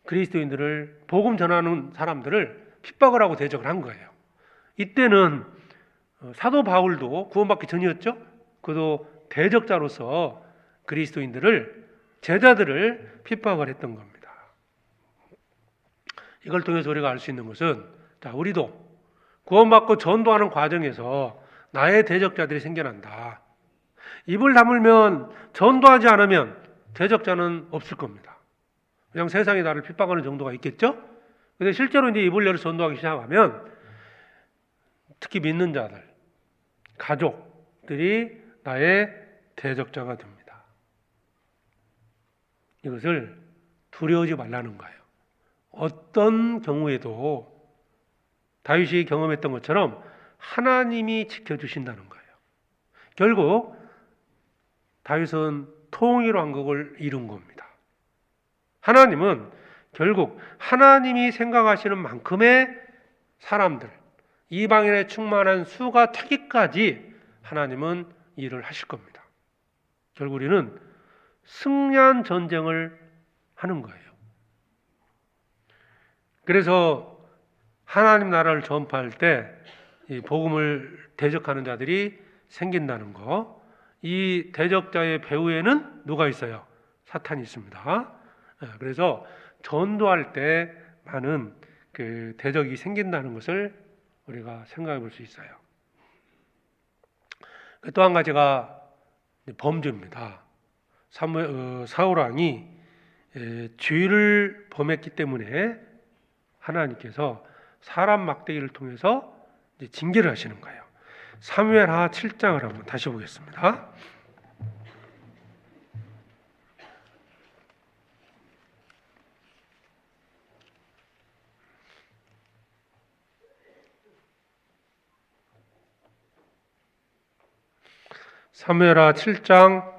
그리스도인들을, 복음 전하는 사람들을 핍박을 하고 대적을 한 거예요. 이때는 사도 바울도 구원받기 전이었죠. 그도 대적자로서 그리스도인들을, 제자들을 핍박을 했던 겁니다. 이걸 통해서 우리가 알 수 있는 것은, 자, 우리도 구원받고 전도하는 과정에서 나의 대적자들이 생겨난다. 입을 다물면, 전도하지 않으면 대적자는 없을 겁니다. 그냥 세상이 나를 핍박하는 정도가 있겠죠? 근데 실제로 이제 입을 열어 전도하기 시작하면 특히 믿는 자들, 가족들이 나의 대적자가 됩니다. 이것을 두려워하지 말라는 거예요. 어떤 경우에도 다윗이 경험했던 것처럼 하나님이 지켜주신다는 거예요. 결국 다윗은 통일왕국을 이룬 겁니다. 하나님은 결국 하나님이 생각하시는 만큼의 사람들, 이방인의 충만한 수가 차기까지 하나님은 일을 하실 겁니다. 결국 우리는 승리한 전쟁을 하는 거예요. 그래서 하나님 나라를 전파할 때 이 복음을 대적하는 자들이 생긴다는 거, 이 대적자의 배후에는 누가 있어요? 사탄이 있습니다. 그래서 전도할 때 많은 그 대적이 생긴다는 것을 우리가 생각해 볼 수 있어요. 또 한 가지가 범죄입니다. 사울 왕이 죄를 범했기 때문에 하나님께서 사람 막대기를 통해서 이제 징계를 하시는 거예요. 사무엘하 7장을 한번 다시 보겠습니다. 사무엘하 7장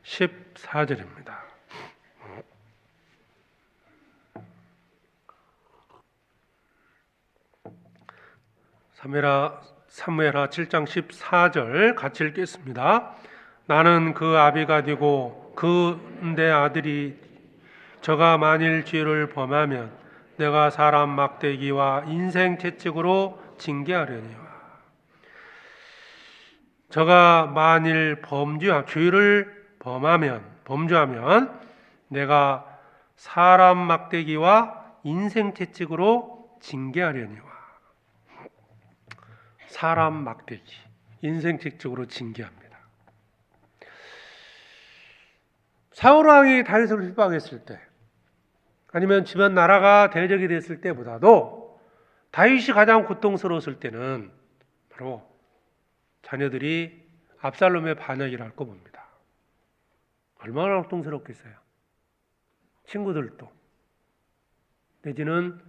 14절입니다. 사무엘하 7장 14절 같이 읽겠습니다. 나는 그 아비가 되고 그 내 아들이 저가 만일 죄를 범하면 내가 사람 막대기와 인생 채찍으로 징계하려니와. 저가 만일 죄를 범죄하면 내가 사람 막대기와 인생 채찍으로 징계하려니와. 사람 막대기, 인생 채찍으로 징계합니다. 사울 왕이 다윗을 핍박했을 때, 아니면 주변 나라가 대적이 됐을 때보다도 다윗이 가장 고통스러웠을 때는 바로 자녀들이 압살롬의 반역이라고 봅니다. 얼마나 고통스럽겠어요. 친구들도, 내지는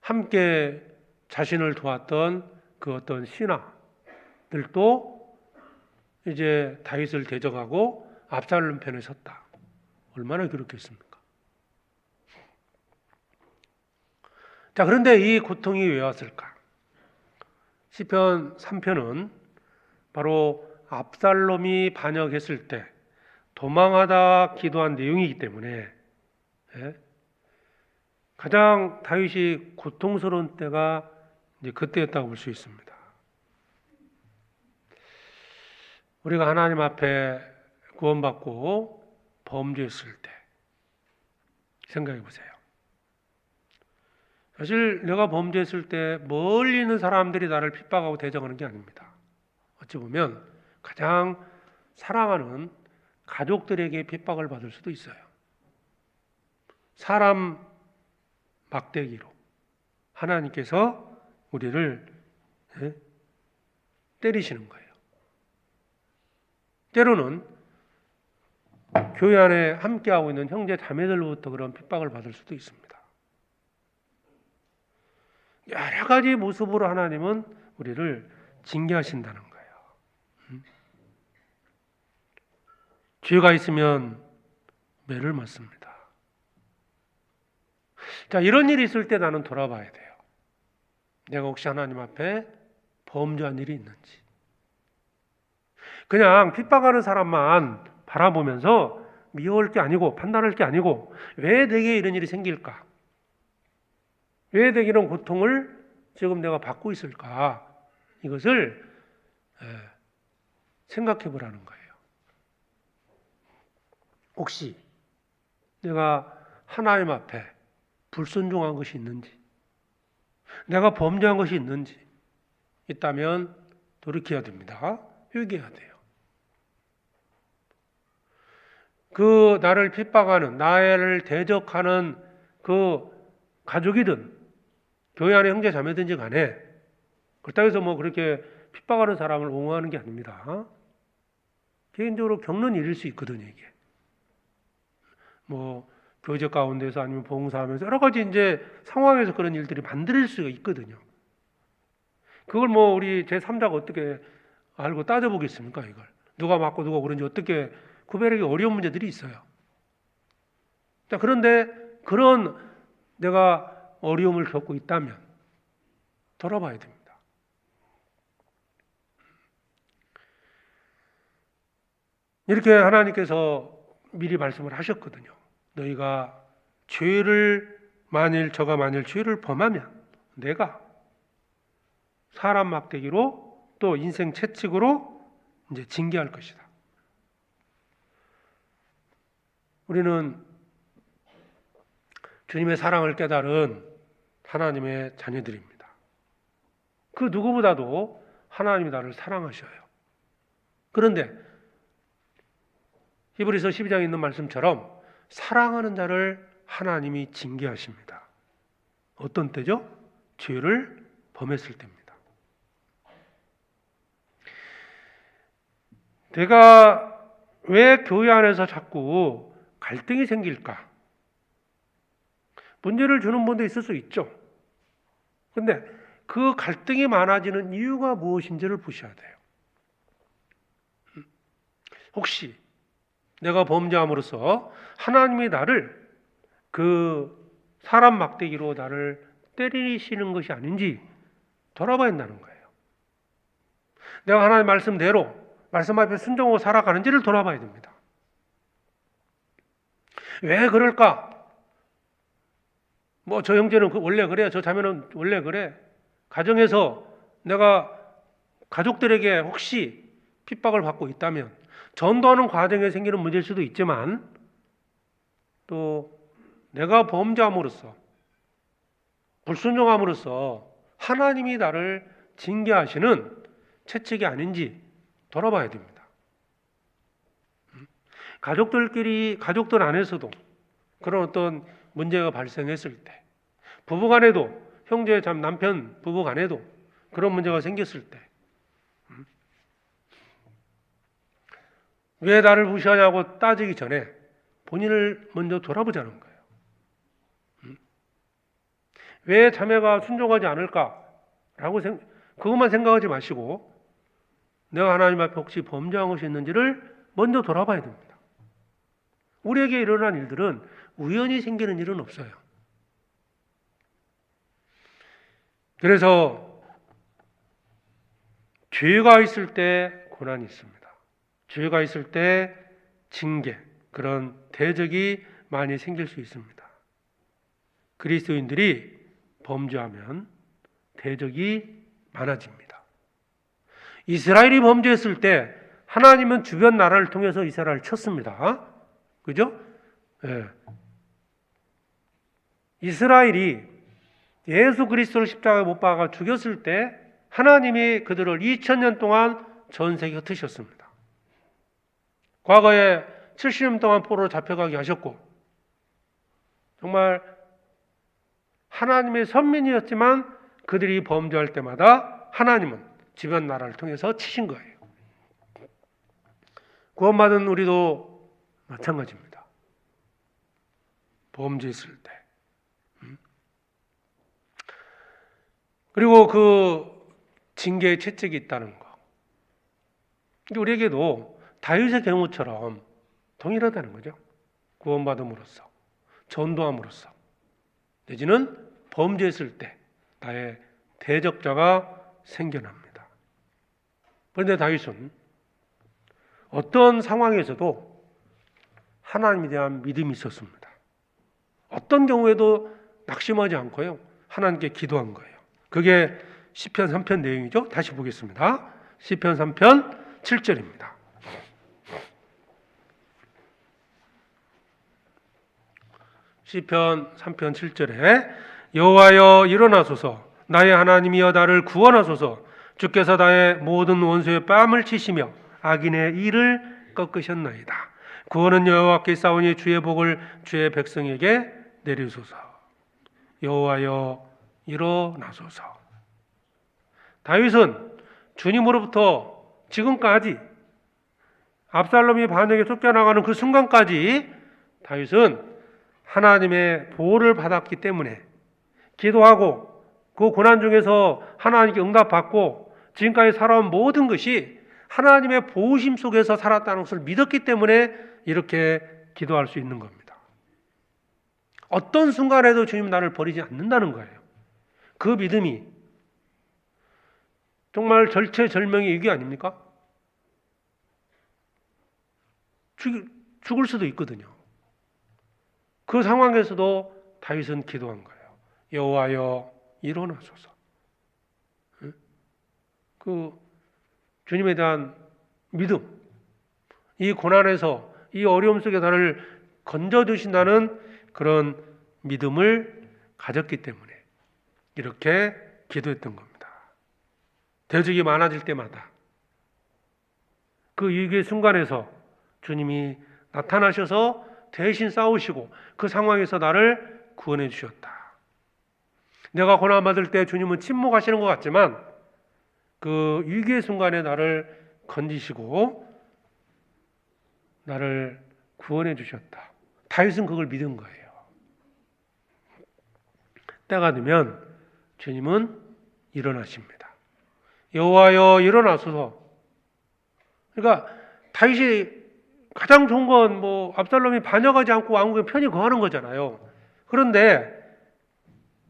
함께 자신을 도왔던 그 어떤 신하들도 이제 다윗을 대적하고 압살롬 편에 섰다. 얼마나 그렇겠습니까? 자, 그런데 이 고통이 왜 왔을까? 시편 3편은 바로 압살롬이 반역했을 때 도망하다 기도한 내용이기 때문에 가장 다윗이 고통스러운 때가 이제 그때였다고 볼 수 있습니다. 우리가 하나님 앞에 구원받고 범죄했을 때 생각해 보세요. 사실 내가 범죄했을 때 멀리 있는 사람들이 나를 핍박하고 대적하는 게 아닙니다. 어찌 보면 가장 사랑하는 가족들에게 핍박을 받을 수도 있어요. 사람 막대기로 하나님께서 우리를 때리시는 거예요. 때로는 교회 안에 함께하고 있는 형제 자매들로부터 그런 핍박을 받을 수도 있습니다. 여러 가지 모습으로 하나님은 우리를 징계하신다는 거예요. 죄가 있으면 매를 맞습니다. 자, 이런 일이 있을 때 나는 돌아봐야 돼요. 내가 혹시 하나님 앞에 범죄한 일이 있는지. 그냥 핍박하는 사람만 바라보면서 미워할 게 아니고 판단할 게 아니고 왜 내게 이런 일이 생길까? 왜 내게 이런 고통을 지금 내가 받고 있을까? 이것을 생각해 보라는 거예요. 혹시 내가 하나님 앞에 불순종한 것이 있는지, 내가 범죄한 것이 있는지 있다면 돌이켜야 됩니다. 회개해야 돼요. 그 나를 핍박하는, 나를 대적하는 그 가족이든 교회 안에 형제 자매든지 간에 그렇다고 해서 뭐 그렇게 핍박하는 사람을 옹호하는 게 아닙니다. 개인적으로 겪는 일일 수 있거든요, 이게. 뭐 교제 가운데서 아니면 봉사하면서 여러 가지 이제 상황에서 그런 일들이 만들 수가 있거든요. 그걸 뭐 우리 제3자가 어떻게 알고 따져보겠습니까, 이걸? 누가 맞고 누가 그런지 어떻게 구별하기 어려운 문제들이 있어요. 자, 그런데 그런 내가 어려움을 겪고 있다면 돌아봐야 됩니다. 이렇게 하나님께서 미리 말씀을 하셨거든요. 너희가 저가 만일 죄를 범하면 내가 사람 막대기로 또 인생 채찍으로 이제 징계할 것이다. 우리는 주님의 사랑을 깨달은 하나님의 자녀들입니다. 그 누구보다도 하나님이 나를 사랑하셔요. 그런데 히브리서 12장에 있는 말씀처럼 사랑하는 자를 하나님이 징계하십니다. 어떤 때죠? 죄를 범했을 때입니다. 내가 왜 교회 안에서 자꾸 갈등이 생길까? 문제를 주는 분도 있을 수 있죠. 그런데 그 갈등이 많아지는 이유가 무엇인지를 보셔야 돼요. 혹시 내가 범죄함으로써 하나님이 나를 그 사람 막대기로 나를 때리시는 것이 아닌지 돌아봐야 한다는 거예요. 내가 하나님 말씀대로 말씀 앞에 순종하고 살아가는지를 돌아봐야 됩니다. 왜 그럴까? 뭐 저 형제는 원래 그래, 저 자매는 원래 그래. 가정에서 내가 가족들에게 혹시 핍박을 받고 있다면 전도하는 과정에 생기는 문제일 수도 있지만 또 내가 범죄함으로써 불순종함으로써 하나님이 나를 징계하시는 채찍이 아닌지 돌아봐야 됩니다. 가족들 안에서도 그런 어떤 문제가 발생했을 때, 부부간에도 형제 남편 부부간에도 그런 문제가 생겼을 때, 왜 나를 무시하냐고 따지기 전에 본인을 먼저 돌아보자는 거예요. 왜 자매가 순종하지 않을까라고 그것만 생각하지 마시고 내가 하나님 앞에 혹시 범죄한 것이 있는지를 먼저 돌아봐야 됩니다. 우리에게 일어난 일들은 우연히 생기는 일은 없어요. 그래서 죄가 있을 때 고난이 있습니다. 죄가 있을 때 징계, 그런 대적이 많이 생길 수 있습니다. 그리스도인들이 범죄하면 대적이 많아집니다. 이스라엘이 범죄했을 때 하나님은 주변 나라를 통해서 이스라엘을 쳤습니다. 그죠? 네. 이스라엘이 예수 그리스도를 십자가에 못 박아 죽였을 때 하나님이 그들을 2000년 동안 전 세계에 흩으셨습니다. 과거에 70년 동안 포로로 잡혀가게 하셨고, 정말 하나님의 선민이었지만 그들이 범죄할 때마다 하나님은 주변 나라를 통해서 치신 거예요. 구원받은 우리도 마찬가지입니다. 범죄했을 때. 그리고 그 징계의 채찍이 있다는 거. 우리에게도 다윗의 경우처럼 동일하다는 거죠. 구원받음으로써, 전도함으로써, 내지는 범죄했을 때 나의 대적자가 생겨납니다. 그런데 다윗은 어떤 상황에서도 하나님에 대한 믿음이 있었습니다. 어떤 경우에도 낙심하지 않고요, 하나님께 기도한 거예요. 그게 시편 3편 내용이죠. 다시 보겠습니다. 시편 3편 7절입니다. 시편 3편 7절에 여호와여 일어나소서, 나의 하나님이여 나를 구원하소서. 주께서 나의 모든 원수의 뺨을 치시며 악인의 일을 꺾으셨나이다. 구원은 여호와께 있사오니 주의 복을 주의 백성에게 내리소서. 여호와여 일어나소서. 다윗은 주님으로부터 지금까지, 압살롬이 반역에 쫓겨나가는 그 순간까지 다윗은 하나님의 보호를 받았기 때문에 기도하고 그 고난 중에서 하나님께 응답받고 지금까지 살아온 모든 것이 하나님의 보호심 속에서 살았다는 것을 믿었기 때문에 이렇게 기도할 수 있는 겁니다. 어떤 순간에도 주님 나를 버리지 않는다는 거예요. 그 믿음이 정말 절체절명의 위기 아닙니까? 죽을 수도 있거든요. 그 상황에서도 다윗은 기도한 거예요. 여호와여 일어나소서. 그 주님에 대한 믿음, 이 고난에서, 이 어려움 속에 나를 건져주신다는 그런 믿음을 가졌기 때문에 이렇게 기도했던 겁니다. 대적이 많아질 때마다 그 위기의 순간에서 주님이 나타나셔서 대신 싸우시고 그 상황에서 나를 구원해 주셨다. 내가 고난받을 때 주님은 침묵하시는 것 같지만 그 위기의 순간에 나를 건지시고 나를 구원해 주셨다. 다윗은 그걸 믿은 거예요. 때가 되면 주님은 일어나십니다. 여호와여 일어나소서. 그러니까 다윗이 가장 좋은 건 압살롬이 반역하지 않고 왕국에 편히 거하는 거잖아요. 그런데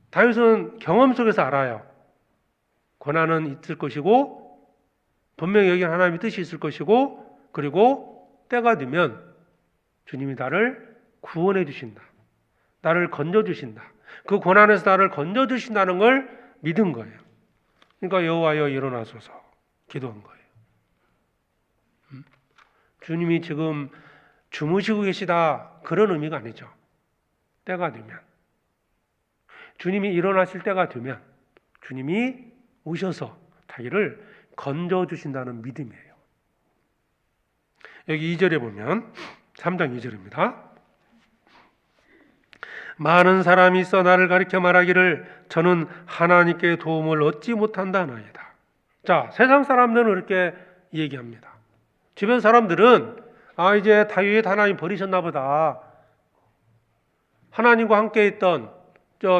다윗은 경험 속에서 알아요. 고난은 있을 것이고 분명히 여기 하나님의 뜻이 있을 것이고, 그리고 때가 되면 주님이 나를 구원해 주신다. 나를 건져 주신다. 그 고난에서 나를 건져 주신다는 걸 믿은 거예요. 그러니까 여호와여 일어나소서 기도한 거예요. 주님이 지금 주무시고 계시다 그런 의미가 아니죠. 때가 되면, 주님이 일어나실 때가 되면 주님이 오셔서 자기를 건져주신다는 믿음이에요. 여기 2절에 보면 3장 2절입니다. 많은 사람이 있어 나를 가리켜 말하기를 저는 하나님께 도움을 얻지 못한다 하나이다. 자, 세상 사람들은 이렇게 얘기합니다. 주변 사람들은 이제 다윗 하나님 버리셨나 보다. 하나님과 함께 있던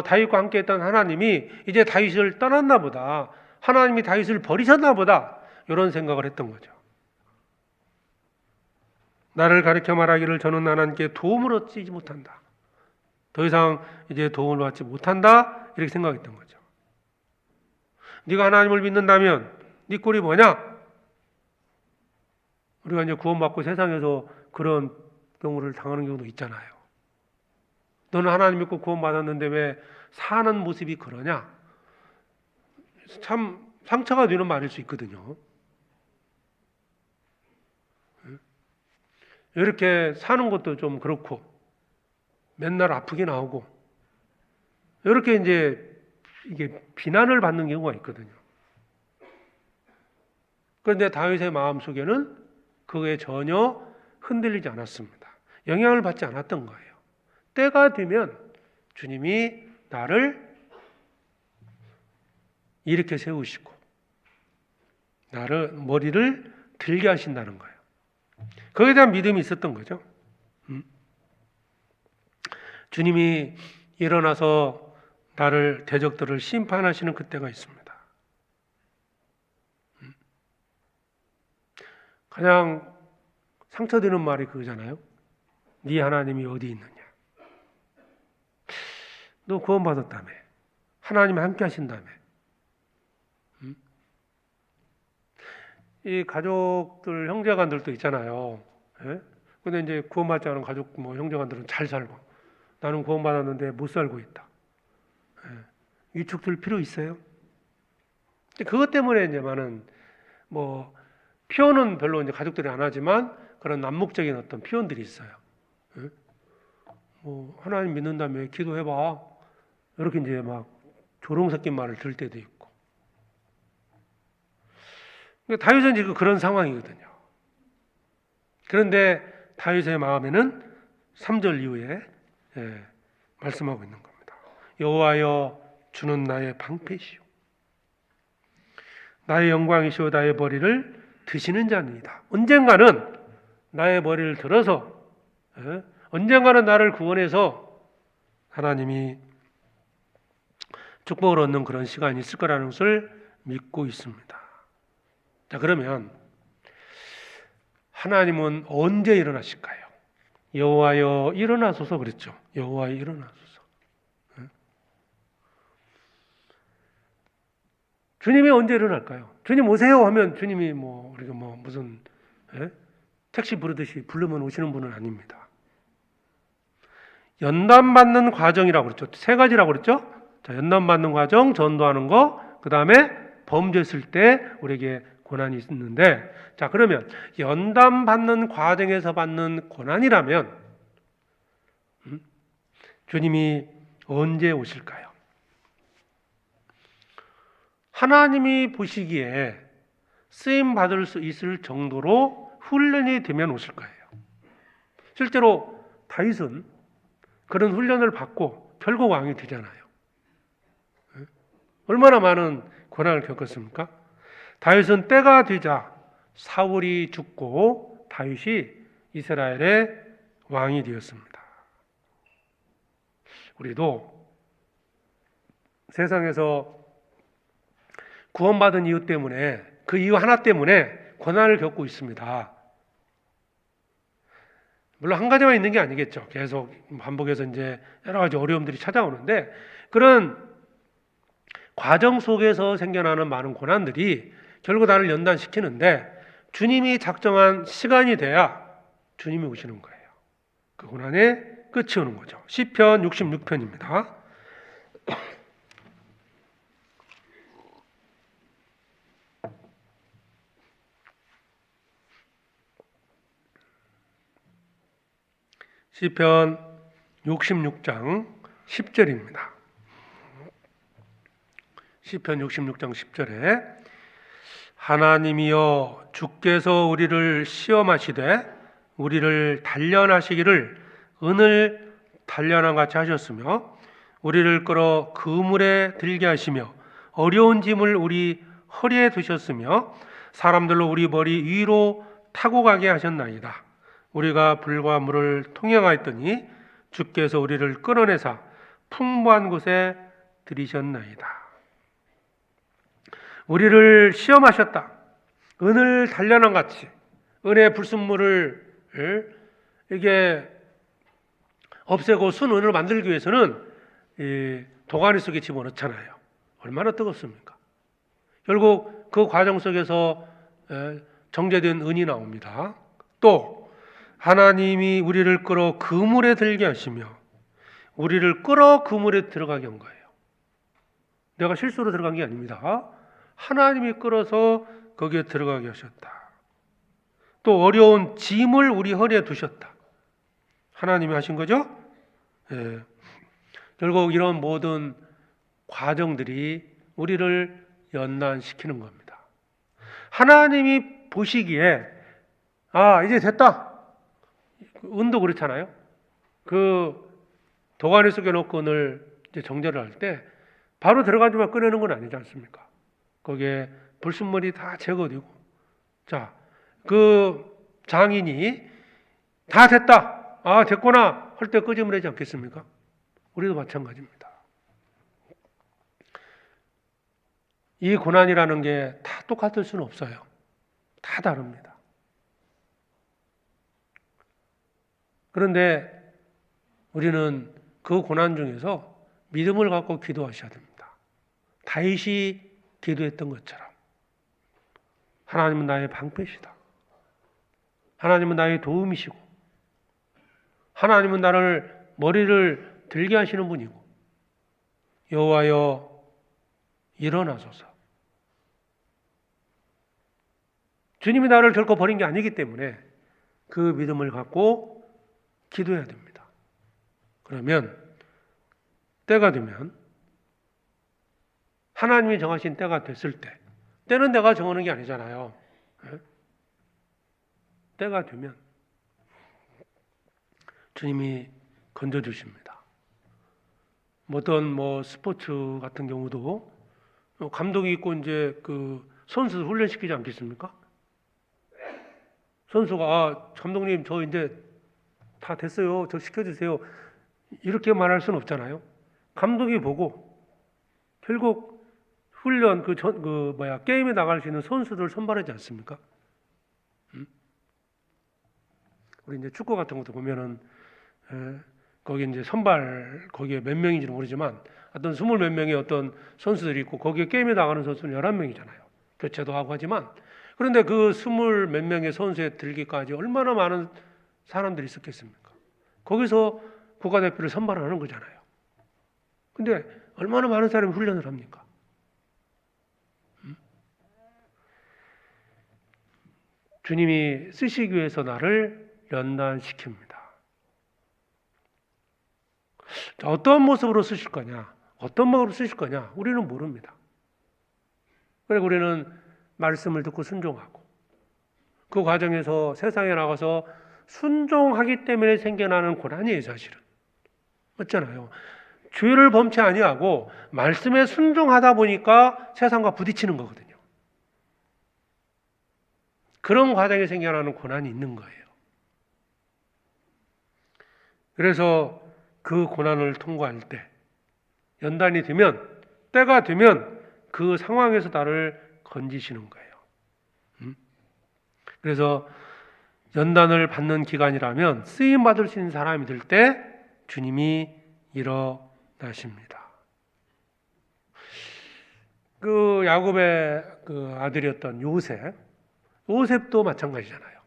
다윗과 함께 있던 하나님이 이제 다윗을 떠났나 보다. 하나님이 다윗을 버리셨나 보다. 이런 생각을 했던 거죠. 나를 가리켜 말하기를 저는 하나님께 도움을 얻지 못한다. 더 이상 이제 도움을 받지 못한다. 이렇게 생각했던 거죠. 네가 하나님을 믿는다면 네 꼴이 뭐냐? 우리가 이제 구원받고 세상에서 그런 경우를 당하는 경우도 있잖아요. 너는 하나님 믿고 구원받았는데 왜 사는 모습이 그러냐? 참 상처가 되는 말일 수 있거든요. 이렇게 사는 것도 좀 그렇고 맨날 아프게 나오고 이렇게 이제 이게 비난을 받는 경우가 있거든요. 그런데 다윗의 마음속에는 그게 전혀 흔들리지 않았습니다. 영향을 받지 않았던 거예요. 때가 되면 주님이 나를 이렇게 세우시고 나를 머리를 들게 하신다는 거예요. 거기에 대한 믿음이 있었던 거죠. 주님이 일어나서 나를 대적들을 심판하시는 그때가 있습니다. 가장 상처되는 말이 그거잖아요. 네 하나님이 어디 있느냐? 너 구원받았다며. 하나님이 함께 하신다며. 이 가족들, 형제간들도 있잖아요. 예? 근데 이제 구원받지 않은 가족, 형제간들은 잘 살고 나는 구원받았는데 못 살고 있다. 예. 위축될 필요 있어요? 그것 때문에 이제 많은 표현은 별로 이제 가족들이 안 하지만 그런 남목적인 어떤 표현들이 있어요. 예? 하나님 믿는다며 기도해봐. 이렇게 이제 막 조롱 섞인 말을 들을 때도 있고. 그러니까 다윗은 지금 그런 상황이거든요. 그런데 다윗의 마음에는 3절 이후에 말씀하고 있는 겁니다. 여호와여 주는 나의 방패시오 나의 영광이시오 나의 머리를 드시는 자니이다. 언젠가는 나의 머리를 들어서 언젠가는 나를 구원해서 하나님이 축복을 얻는 그런 시간이 있을 거라는 것을 믿고 있습니다. 자, 그러면 하나님은 언제 일어나실까요? 여호와여 일어나소서 그랬죠. 여호와여 일어나소서. 주님이 언제 일어날까요? 주님 오세요 하면 주님이 우리가 무슨 택시 부르듯이 부르면 오시는 분은 아닙니다. 연단받는 과정이라고 그랬죠. 3가지라고 그랬죠. 자, 연단받는 과정, 전도하는 거, 그 다음에 범죄했을 때 우리에게 고난이 있는데, 자, 그러면 연단받는 과정에서 받는 고난이라면 주님이 언제 오실까요? 하나님이 보시기에 쓰임 받을 수 있을 정도로 훈련이 되면 오실 거예요. 실제로 다윗은 그런 훈련을 받고 결국 왕이 되잖아요. 얼마나 많은 고난을 겪었습니까? 다윗은 때가 되자 사울이 죽고 다윗이 이스라엘의 왕이 되었습니다. 우리도 세상에서 구원받은 이유 때문에 그 이유 하나 때문에 고난을 겪고 있습니다. 물론 한 가지만 있는 게 아니겠죠. 계속 반복해서 이제 여러 가지 어려움들이 찾아오는데 그런 과정 속에서 생겨나는 많은 고난들이 결국 나를 연단시키는데 주님이 작정한 시간이 돼야 주님이 오시는 거예요. 그 고난의 끝이 오는 거죠. 시편 66편입니다. 시편 66장 10절입니다. 시편 66장 10절에 하나님이여 주께서 우리를 시험하시되 우리를 단련하시기를 은을 단련한 같이 하셨으며 우리를 끌어 그물에 들게 하시며 어려운 짐을 우리 허리에 두셨으며 사람들로 우리 머리 위로 타고 가게 하셨나이다. 우리가 불과 물을 통행하였더니 주께서 우리를 끌어내사 풍부한 곳에 들이셨나이다. 우리를 시험하셨다. 은을 단련한 같이 은의 불순물을 이게 없애고 순은을 만들기 위해서는 이 도가니 속에 집어넣잖아요. 얼마나 뜨겁습니까? 결국 그 과정 속에서 정제된 은이 나옵니다. 또 하나님이 우리를 끌어 그물에 들게 하시며 우리를 끌어 그물에 들어가게 한 거예요. 내가 실수로 들어간 게 아닙니다. 하나님이 끌어서 거기에 들어가게 하셨다. 또 어려운 짐을 우리 허리에 두셨다. 하나님이 하신 거죠? 예. 결국 이런 모든 과정들이 우리를 연단시키는 겁니다. 하나님이 보시기에 이제 됐다. 은도 그렇잖아요. 그 도가니 속에 넣고 을 이제 정제를 할 때 바로 들어가지만 꺼내는 건 아니지 않습니까? 거기에 불순물이 다 제거되고, 자, 그 장인이 다 됐다, 됐구나 할 때 끄집어내지 않겠습니까? 우리도 마찬가지입니다. 이 고난이라는 게 다 똑같을 수는 없어요. 다 다릅니다. 그런데 우리는 그 고난 중에서 믿음을 갖고 기도하셔야 됩니다. 다윗이 기도했던 것처럼 하나님은 나의 방패시다. 하나님은 나의 도움이시고 하나님은 나를 머리를 들게 하시는 분이고 여호와여 일어나소서. 주님이 나를 결코 버린 게 아니기 때문에 그 믿음을 갖고 기도해야 됩니다. 그러면 때가 되면 하나님이 정하신 때가 됐을 때, 때는 내가 정하는 게 아니잖아요. 때가 되면 주님이 건져주십니다. 어떤 스포츠 같은 경우도 감독이 있고 이제 그 선수 훈련시키지 않겠습니까? 선수가 감독님 저 이제 다 됐어요. 저 시켜주세요. 이렇게 말할 수는 없잖아요. 감독이 보고 결국 훈련 게임에 나갈 수 있는 선수들 선발하지 않습니까? 우리 이제 축구 같은 것도 보면은 거기 이제 선발 거기에 몇 명인지는 모르지만 어떤 20몇 명의 어떤 선수들이 있고 거기에 게임에 나가는 선수는 11명이잖아요. 교체도 하고 하지만 그런데 그 20몇 명의 선수에 들기까지 얼마나 많은 사람들이 있었겠습니까? 거기서 국가대표를 선발하는 거잖아요. 근데 얼마나 많은 사람이 훈련을 합니까? 주님이 쓰시기 위해서 나를 연단시킵니다. 어떤 모습으로 쓰실 거냐, 어떤 모습으로 쓰실 거냐, 우리는 모릅니다. 그래서 우리는 말씀을 듣고 순종하고 그 과정에서 세상에 나가서 순종하기 때문에 생겨나는 고난이에요, 사실은. 맞잖아요. 죄를 범치 아니하고 말씀에 순종하다 보니까 세상과 부딪히는 거거든요. 그런 과정에 생겨나는 고난이 있는 거예요. 그래서 그 고난을 통과할 때, 연단이 되면, 때가 되면 그 상황에서 나를 건지시는 거예요. 그래서 연단을 받는 기간이라면 쓰임 받을 수 있는 사람이 될 때 주님이 일어나십니다. 그 야곱의 그 아들이었던 요셉도 마찬가지잖아요.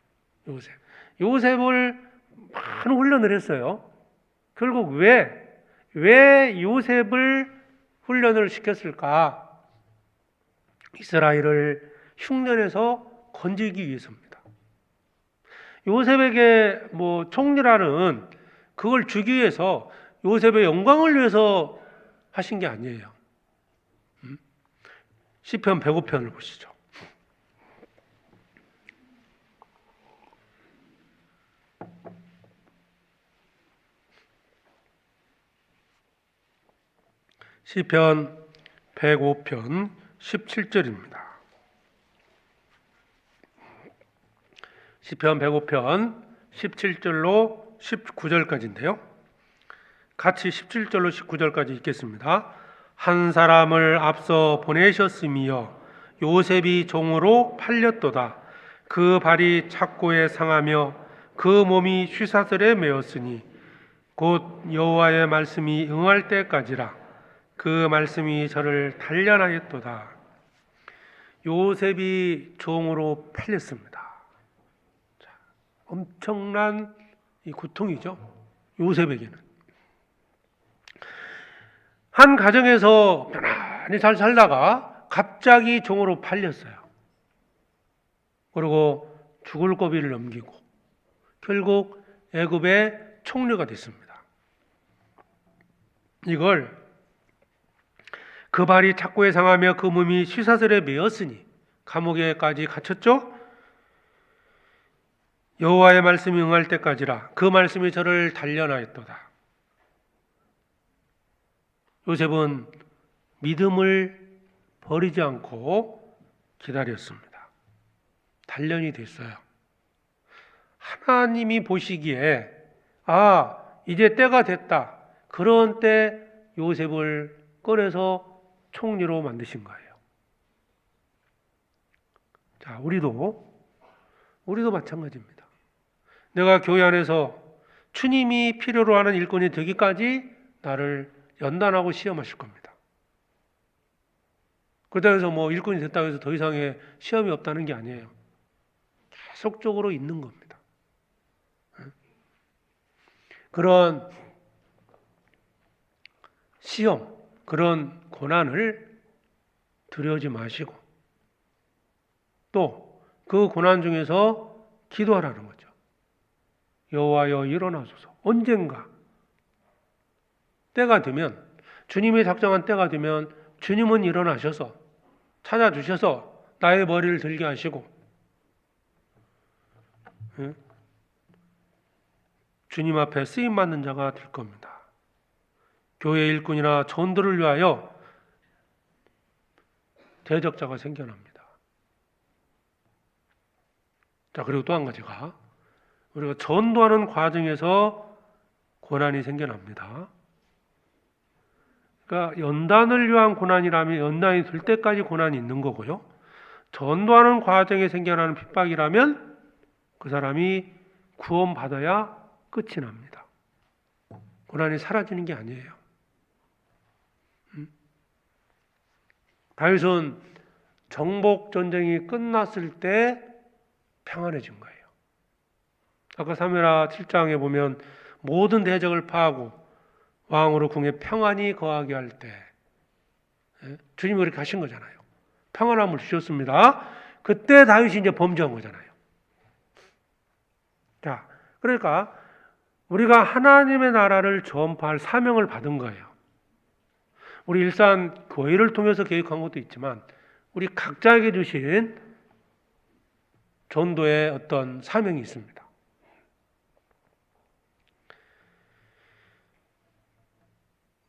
요셉을 많은 훈련을 했어요. 결국 왜 요셉을 훈련을 시켰을까? 이스라엘을 흉년에서 건지기 위해서입니다. 요셉에게 총리라는 그걸 주기 위해서 요셉의 영광을 위해서 하신 게 아니에요. 시편 105편을 보시죠. 시편 105편 17절입니다. 시편 105편 17절로 19절까지인데요. 같이 17절로 19절까지 읽겠습니다. 한 사람을 앞서 보내셨으며 요셉이 종으로 팔렸도다. 그 발이 착고에 상하며 그 몸이 쇠사슬에 매었으니 곧 여호와의 말씀이 응할 때까지라. 그 말씀이 저를 단련하였도다. 요셉이 종으로 팔렸습니다. 자, 엄청난 이 고통이죠. 요셉에게는. 한 가정에서 편안히 잘 살다가 갑자기 종으로 팔렸어요. 그리고 죽을 고비를 넘기고 결국 애굽의 총리가 됐습니다. 이걸 그 발이 착고에 상하며 그 몸이 쇠사슬에 매었으니 감옥에까지 갇혔죠. 여호와의 말씀이 응할 때까지라 그 말씀이 저를 단련하였도다. 요셉은 믿음을 버리지 않고 기다렸습니다. 단련이 됐어요. 하나님이 보시기에 이제 때가 됐다. 그런 때 요셉을 꺼내서 총리로 만드신 거예요. 자, 우리도 마찬가지입니다. 내가 교회 안에서 주님이 필요로 하는 일꾼이 되기까지 나를 연단하고 시험하실 겁니다. 그렇다고 해서 일꾼이 됐다고 해서 더 이상의 시험이 없다는 게 아니에요. 계속적으로 있는 겁니다. 그런 시험, 그런 고난을 두려워하지 마시고 또 그 고난 중에서 기도하라는 거죠. 여호와여 일어나소서. 언젠가 때가 되면, 주님이 작정한 때가 되면 주님은 일어나셔서 찾아주셔서 나의 머리를 들게 하시고 주님 앞에 쓰임받는 자가 될 겁니다. 교회 일꾼이나 전도를 위하여 대적자가 생겨납니다. 자, 그리고 또 한 가지가 우리가 전도하는 과정에서 고난이 생겨납니다. 그러니까 연단을 위한 고난이라면 연단이 될 때까지 고난이 있는 거고요. 전도하는 과정에 생겨나는 핍박이라면 그 사람이 구원받아야 끝이 납니다. 고난이 사라지는 게 아니에요. 다윗은 정복 전쟁이 끝났을 때 평안해진 거예요. 아까 사무엘하 7장에 보면 모든 대적을 파하고 왕으로 궁에 평안히 거하게 할 때 주님이 그렇게 하신 거잖아요. 평안함을 주셨습니다. 그때 다윗이 이제 범죄한 거잖아요. 자, 그러니까 우리가 하나님의 나라를 전파할 사명을 받은 거예요. 우리 일산 교회를 통해서 계획한 것도 있지만 우리 각자에게 주신 전도의 어떤 사명이 있습니다.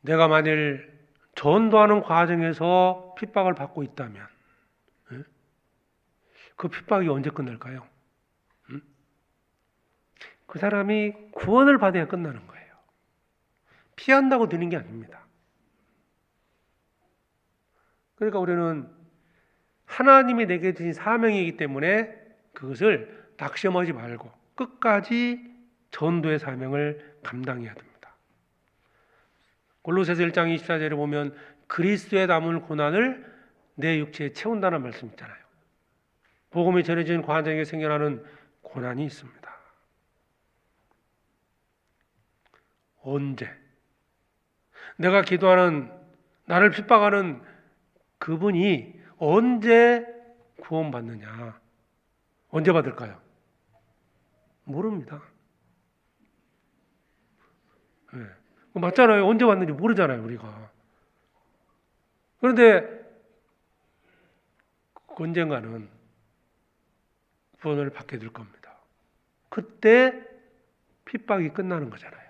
내가 만일 전도하는 과정에서 핍박을 받고 있다면 그 핍박이 언제 끝날까요? 그 사람이 구원을 받아야 끝나는 거예요. 피한다고 되는 게 아닙니다. 그러니까 우리는 하나님이 내게 주신 사명이기 때문에 그것을 낙심하지 말고 끝까지 전도의 사명을 감당해야 됩니다. 골로새서 1장 24절에 보면 그리스도의 남은 고난을 내 육체에 채운다는 말씀 있잖아요. 복음이 전해지는 과정에 생겨나는 고난이 있습니다. 언제? 내가 기도하는, 나를 핍박하는 그분이 언제 구원받느냐? 언제 받을까요? 모릅니다. 네. 맞잖아요. 언제 받는지 모르잖아요, 우리가. 그런데 언젠가는 구원을 받게 될 겁니다. 그때 핍박이 끝나는 거잖아요.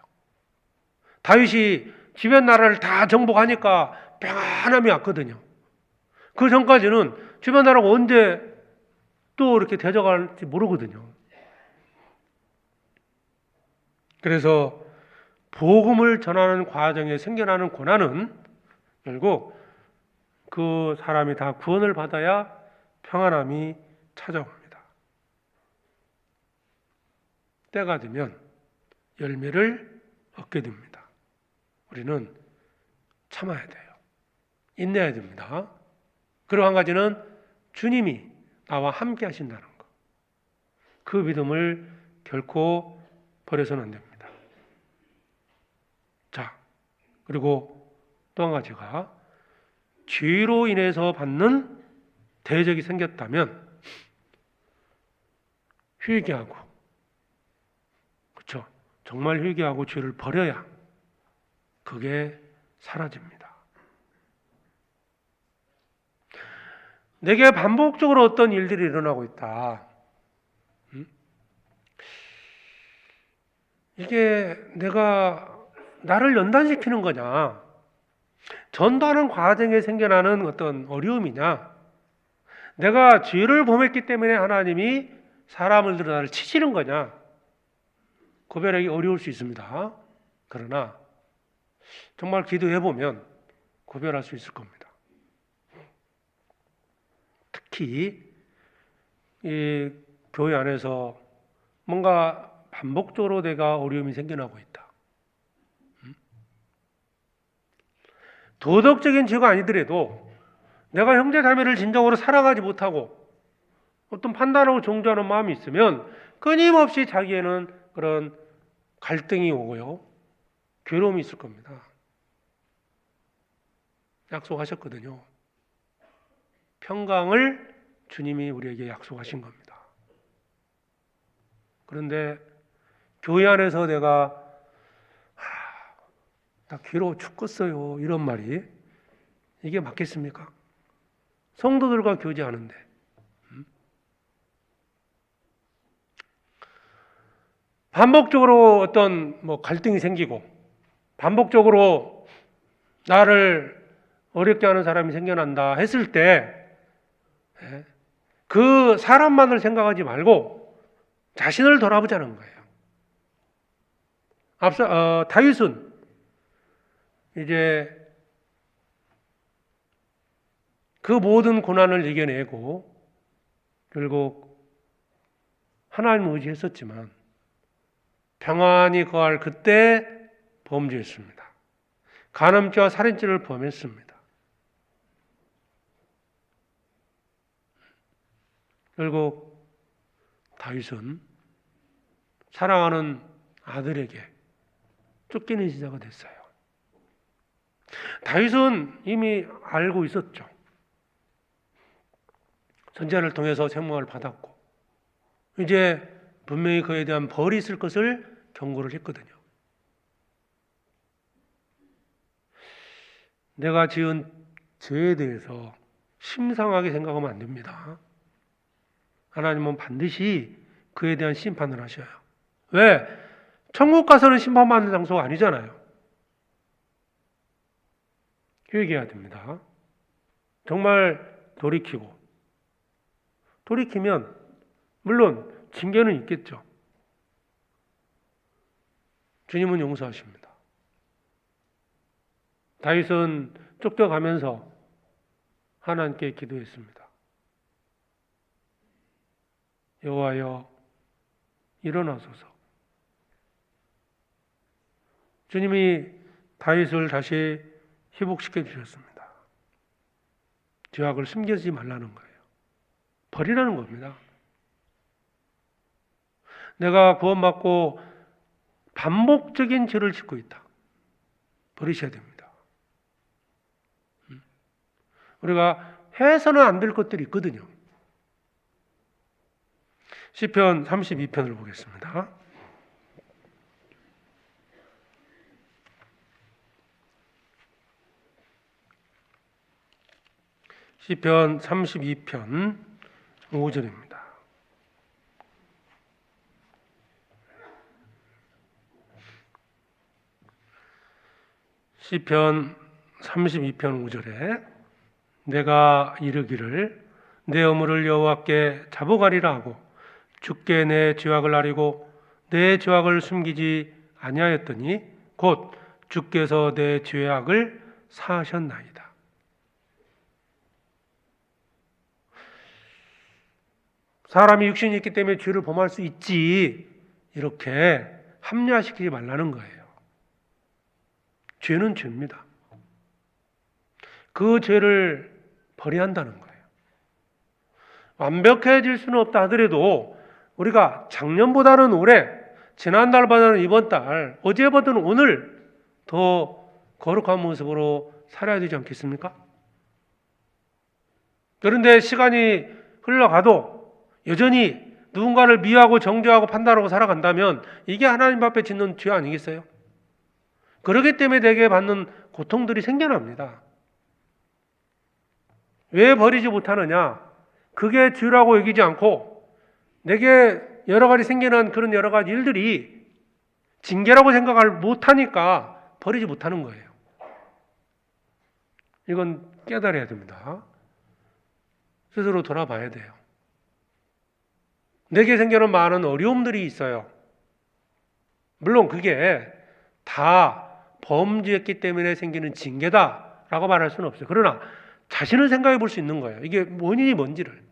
다윗이 주변 나라를 다 정복하니까 평안함이 왔거든요. 그 전까지는 주변 나라가 언제 또 이렇게 대적할지 모르거든요. 그래서 복음을 전하는 과정에 생겨나는 고난은 결국 그 사람이 다 구원을 받아야 평안함이 찾아옵니다. 때가 되면 열매를 얻게 됩니다. 우리는 참아야 돼요. 인내해야 됩니다. 그리고 한 가지는 주님이 나와 함께 하신다는 것. 그 믿음을 결코 버려서는 안 됩니다. 자, 그리고 또 한 가지가 죄로 인해서 받는 대적이 생겼다면 회개하고, 그렇죠? 정말 회개하고 죄를 버려야 그게 사라집니다. 내게 반복적으로 어떤 일들이 일어나고 있다. 이게 내가 나를 연단시키는 거냐? 전도하는 과정에 생겨나는 어떤 어려움이냐? 내가 죄를 범했기 때문에 하나님이 사람을 들어 나를 치시는 거냐? 구별하기 어려울 수 있습니다. 그러나 정말 기도해보면 구별할 수 있을 겁니다. 특히 이 교회 안에서 뭔가 반복적으로 내가 어려움이 생겨나고 있다. 도덕적인 죄가 아니더라도 내가 형제 자매를 진정으로 사랑하지 못하고 어떤 판단하고 정죄하는 마음이 있으면 끊임없이 자기에는 그런 갈등이 오고요. 괴로움이 있을 겁니다. 약속하셨거든요. 평강을 주님이 우리에게 약속하신 겁니다. 그런데 교회 안에서 내가 나 괴로워 죽겠어요 이런 말이 이게 맞겠습니까? 성도들과 교제하는데 반복적으로 어떤 갈등이 생기고 반복적으로 나를 어렵게 하는 사람이 생겨난다 했을 때 그 사람만을 생각하지 말고 자신을 돌아보자는 거예요. 앞서 다윗은 이제 그 모든 고난을 이겨내고 결국 하나님을 의지했었지만 평안히 거할 그때 범죄했습니다. 간음죄와 살인죄를 범했습니다. 결국 다윗은 사랑하는 아들에게 쫓기는 시자가 됐어요. 다윗은 이미 알고 있었죠. 선지자를 통해서 생명을 받았고 이제 분명히 그에 대한 벌이 있을 것을 경고를 했거든요. 내가 지은 죄에 대해서 심상하게 생각하면 안 됩니다. 하나님은 반드시 그에 대한 심판을 하셔요. 왜? 천국 가서는 심판받는 장소가 아니잖아요. 회개해야 됩니다. 정말 돌이키면 물론 징계는 있겠죠. 주님은 용서하십니다. 다윗은 쫓겨가면서 하나님께 기도했습니다. 여호와여 일어나소서. 주님이 다윗을 다시 회복시켜 주셨습니다. 죄악을 숨기지 말라는 거예요. 버리라는 겁니다. 내가 구원받고 반복적인 죄를 짓고 있다. 버리셔야 됩니다. 우리가 해서는 안 될 것들이 있거든요. 시편 32편을 보겠습니다. 시편 32편 5절입니다. 시편 32편 5절에 내가 이르기를 내 허물을 여호와께 자복하리라 하고 주께 내 죄악을 아리고 내 죄악을 숨기지 아니하였더니 곧 주께서 내 죄악을 사하셨나이다. 사람이 육신이 있기 때문에 죄를 범할 수 있지 이렇게 합리화시키지 말라는 거예요. 죄는 죄입니다. 그 죄를 버려야 한다는 거예요. 완벽해질 수는 없다 하더라도 우리가 작년보다는 올해, 지난달보다는 이번 달, 어제보다는 오늘 더 거룩한 모습으로 살아야 되지 않겠습니까? 그런데 시간이 흘러가도 여전히 누군가를 미워하고 정죄하고 판단하고 살아간다면 이게 하나님 앞에 짓는 죄 아니겠어요? 그렇기 때문에 내게 받는 고통들이 생겨납니다. 왜 버리지 못하느냐? 그게 죄라고 여기지 않고 내게 여러 가지 생기는 그런 여러 가지 일들이 징계라고 생각을 못하니까 버리지 못하는 거예요. 이건 깨달아야 됩니다. 스스로 돌아봐야 돼요. 내게 생기는 많은 어려움들이 있어요. 물론 그게 다 범죄했기 때문에 생기는 징계다라고 말할 수는 없어요. 그러나 자신을 생각해 볼 수 있는 거예요. 이게 원인이 뭔지를.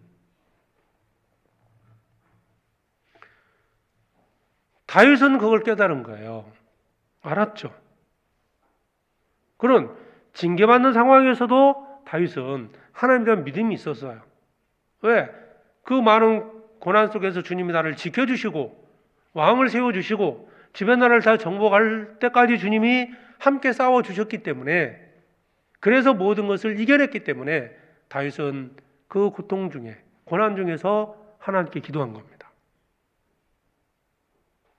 다윗은 그걸 깨달은 거예요. 알았죠. 그런 징계받는 상황에서도 다윗은 하나님에 대한 믿음이 있었어요. 왜? 그 많은 고난 속에서 주님이 나를 지켜주시고 왕을 세워주시고 주변 나라를 다 정복할 때까지 주님이 함께 싸워주셨기 때문에, 그래서 모든 것을 이겨냈기 때문에 다윗은 그 고통 중에, 고난 중에서 하나님께 기도한 겁니다.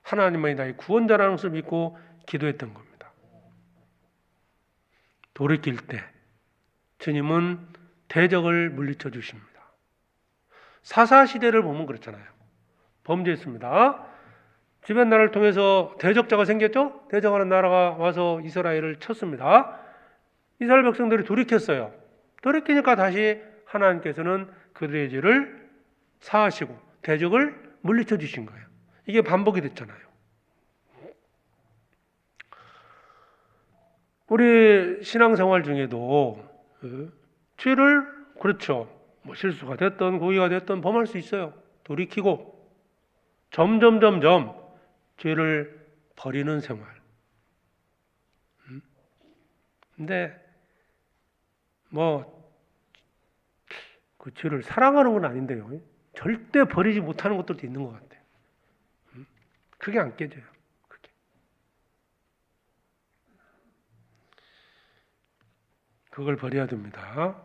하나님만이 나의 구원자라는 것을 믿고 기도했던 겁니다. 돌이킬 때 주님은 대적을 물리쳐 주십니다. 사사시대를 보면 그렇잖아요. 범죄했습니다. 주변 나라를 통해서 대적자가 생겼죠? 대적하는 나라가 와서 이스라엘을 쳤습니다. 이스라엘 백성들이 돌이켰어요. 돌이키니까 다시 하나님께서는 그들의 죄를 사하시고 대적을 물리쳐 주신 거예요. 이게 반복이 됐잖아요. 우리 신앙생활 중에도 죄를, 그렇죠, 뭐 실수가 됐든 고의가 됐든 범할 수 있어요. 돌이키고 점점 죄를 버리는 생활. 근데 그 죄를 사랑하는 건 아닌데요. 절대 버리지 못하는 것들도 있는 것 같아요. 그게 안 깨져요. 그걸 버려야 됩니다.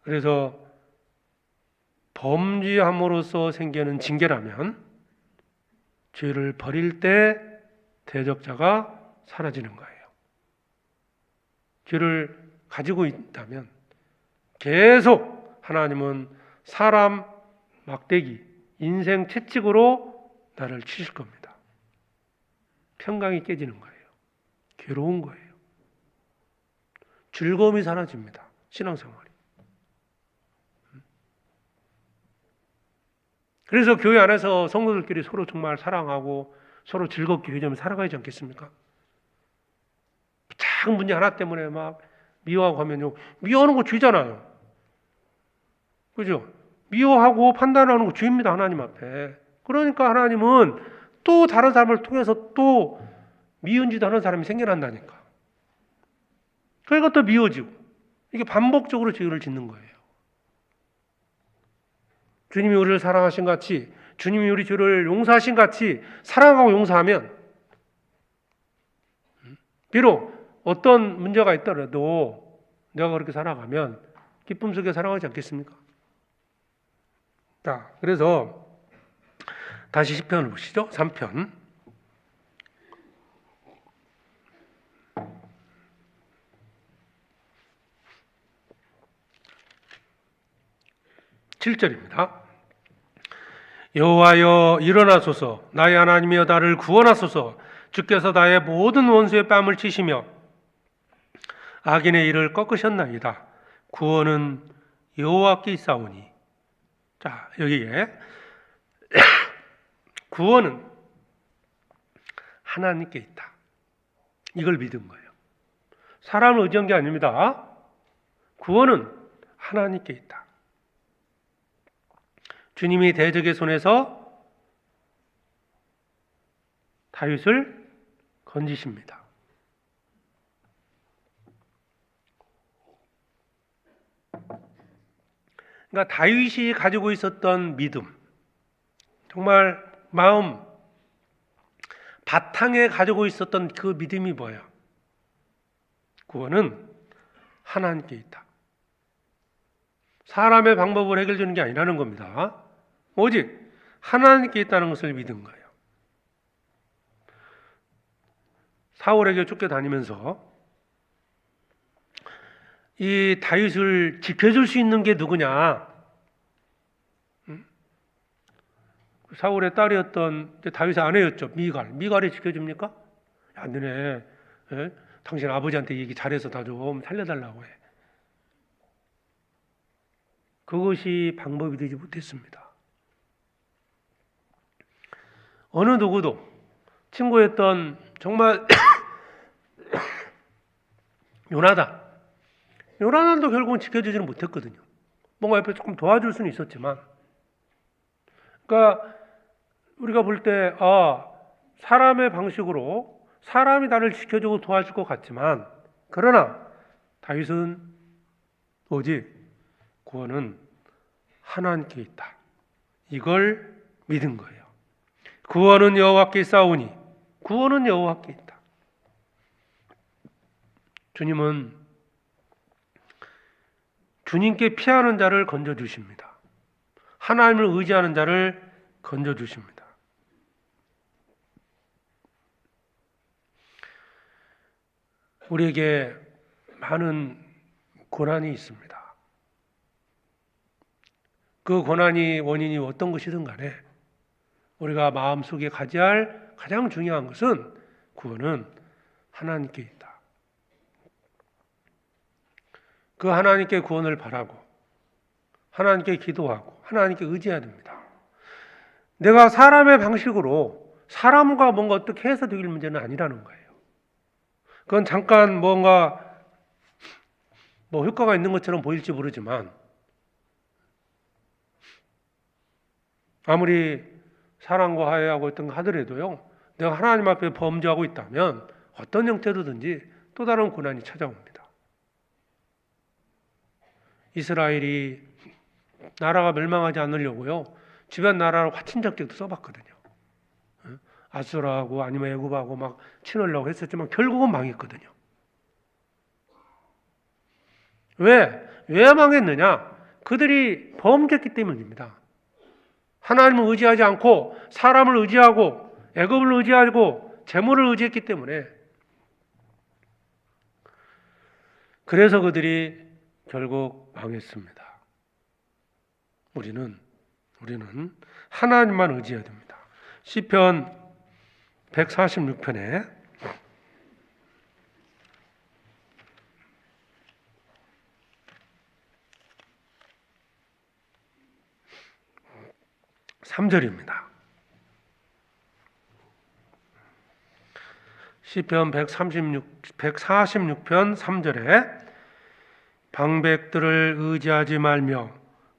그래서 범죄함으로써 생기는 징계라면 죄를 버릴 때 대적자가 사라지는 거예요. 죄를 가지고 있다면 계속 하나님은 사람 막대기, 인생 채찍으로 나를 치실 겁니다. 평강이 깨지는 거예요. 괴로운 거예요. 즐거움이 사라집니다. 신앙생활이. 그래서 교회 안에서 성도들끼리 서로 정말 사랑하고 서로 즐겁게 교제하며 살아가지 않겠습니까? 작은 문제 하나 때문에 막 미워하고 하면요, 미워하는 거 죄잖아요. 그죠? 미워하고 판단하는 거 죄입니다, 하나님 앞에. 그러니까 하나님은 또 다른 사람을 통해서 또 미운 짓 하는 사람이 생겨난다니까. 그러니까 또 미워지고, 이게 반복적으로 죄를 짓는 거예요. 주님이 우리를 사랑하신 같이, 주님이 우리 죄를 용서하신 같이 사랑하고 용서하면, 비록 어떤 문제가 있더라도 내가 그렇게 살아가면 기쁨 속에 살아가지 않겠습니까? 자, 그래서 다시 시편을 보시죠. 3편. 7절입니다. 여호와여 일어나소서, 나의 하나님이여 나를 구원하소서. 주께서 나의 모든 원수의 뺨을 치시며 악인의 일을 꺾으셨나이다. 구원은 여호와께 있사오니. 자, 여기에 구원은 하나님께 있다. 이걸 믿은 거예요. 사람을 의지한 게 아닙니다. 구원은 하나님께 있다. 주님이 대적의 손에서 다윗을 건지십니다. 그러니까 다윗이 가지고 있었던 믿음, 정말 마음 바탕에 가지고 있었던 그 믿음이 뭐예요? 그거는 하나님께 있다. 사람의 방법으로 해결되는 게 아니라는 겁니다. 오직 하나님께 있다는 것을 믿은 거예요. 사울에게 쫓겨다니면서 이 다윗을 지켜줄 수 있는 게 누구냐? 사울의 딸이었던 다윗의 아내였죠. 미갈이 지켜줍니까? 야, 너네 당신 아버지한테 얘기 잘해서 나 좀 살려달라고 해. 그것이 방법이 되지 못했습니다. 어느 누구도 친구였던 정말 요나단도 결국은 지켜주지는 못했거든요. 뭔가 옆에 조금 도와줄 수는 있었지만, 그러니까 우리가 볼 때 사람의 방식으로 사람이 나를 지켜주고 도와줄 것 같지만, 그러나 다윗은 오직 구원은 하나님께 있다. 이걸 믿은 거예요. 구원은 여호와께 있사오니 구원은 여호와께 있다. 주님은 주님께 피하는 자를 건져주십니다. 하나님을 의지하는 자를 건져주십니다. 우리에게 많은 고난이 있습니다. 그 고난이 원인이 어떤 것이든 간에 우리가 마음속에 가져야 할 가장 중요한 것은 구원은 하나님께 있다. 그 하나님께 구원을 바라고 하나님께 기도하고 하나님께 의지해야 됩니다. 내가 사람의 방식으로 사람과 뭔가 어떻게 해서 되길 문제는 아니라는 거예요. 그건 잠깐 뭔가 효과가 있는 것처럼 보일지 모르지만 아무리 사랑과 화해하고 있던 거 하더라도요, 내가 하나님 앞에 범죄하고 있다면 어떤 형태로든지 또 다른 고난이 찾아옵니다. 이스라엘이 나라가 멸망하지 않으려고요, 주변 나라를 화친작전도 써봤거든요. 아수라하고 아니면 애굽하고 막 치려고 했었지만 결국은 망했거든요. 왜 망했느냐? 그들이 범죄했기 때문입니다. 하나님을 의지하지 않고 사람을 의지하고 애굽을 의지하고 재물을 의지했기 때문에, 그래서 그들이 결국 망했습니다. 우리는 하나님만 의지해야 됩니다. 시편 146편에 3절입니다. 시편 146편 3절에 방백들을 의지하지 말며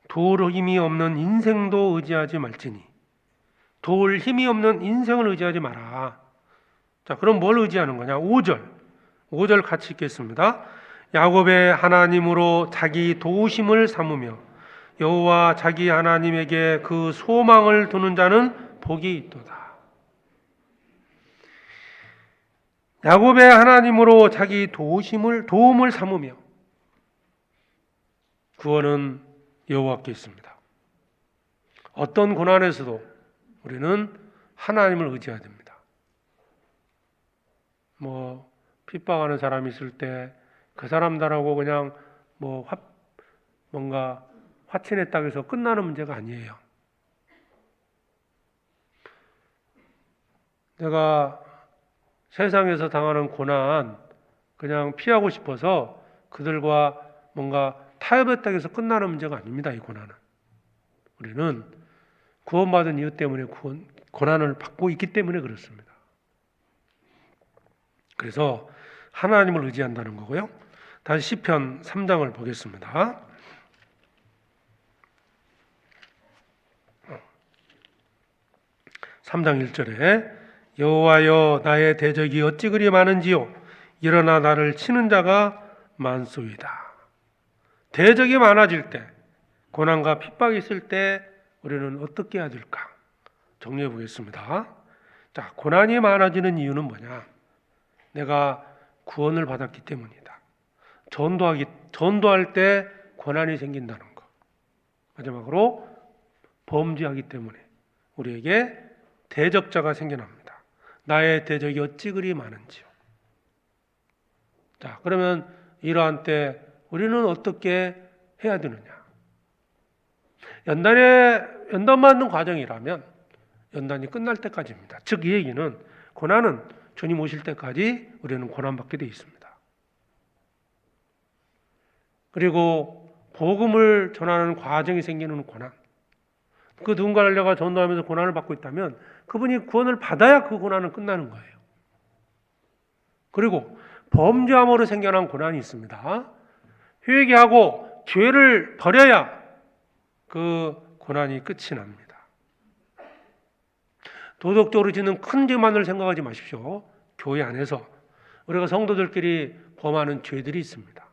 도울 힘이 없는 인생도 의지하지 말지니. 도울 힘이 없는 인생을 의지하지 마라. 자, 그럼 뭘 의지하는 거냐? 5절 같이 읽겠습니다. 야곱의 하나님으로 자기 도우심을 삼으며 여호와 자기 하나님에게 그 소망을 두는 자는 복이 있도다. 야곱의 하나님으로 자기 도움을 삼으며, 구원은 여호와께 있습니다. 어떤 고난에서도 우리는 하나님을 의지해야 됩니다. 핍박하는 사람이 있을 때 그 사람들하고 그냥 뭔가 화친했다고 해서 끝나는 문제가 아니에요. 내가 세상에서 당하는 고난 그냥 피하고 싶어서 그들과 뭔가 타협했다고 해서 끝나는 문제가 아닙니다. 이 고난은. 우리는 구원받은 이유 때문에 고난을 받고 있기 때문에 그렇습니다. 그래서 하나님을 의지한다는 거고요. 다시 시편 3장을 보겠습니다. 3장 1절에 여호와여 나의 대적이 어찌 그리 많은지요 일어나 나를 치는 자가 많소이다. 대적이 많아질 때 고난과 핍박이 있을 때 우리는 어떻게 해야 될까? 정리해 보겠습니다. 자, 고난이 많아지는 이유는 뭐냐? 내가 구원을 받았기 때문이다. 전도할 때 고난이 생긴다는 것. 마지막으로 범죄하기 때문에 우리에게 대적자가 생겨납니다. 나의 대적이 어찌 그리 많은지요. 자, 그러면 이러한 때 우리는 어떻게 해야 되느냐? 연단 받는 과정이라면 연단이 끝날 때까지입니다. 즉, 이 얘기는 고난은 주님 오실 때까지 우리는 고난받게 되어 있습니다. 그리고 복음을 전하는 과정이 생기는 고난, 그 누군가를 내가 전도하면서 고난을 받고 있다면 그분이 구원을 받아야 그 고난은 끝나는 거예요. 그리고 범죄함으로 생겨난 고난이 있습니다. 회개하고 죄를 버려야 그 고난이 끝이 납니다. 도덕적으로 짓는 큰 죄만을 생각하지 마십시오. 교회 안에서 우리가 성도들끼리 범하는 죄들이 있습니다.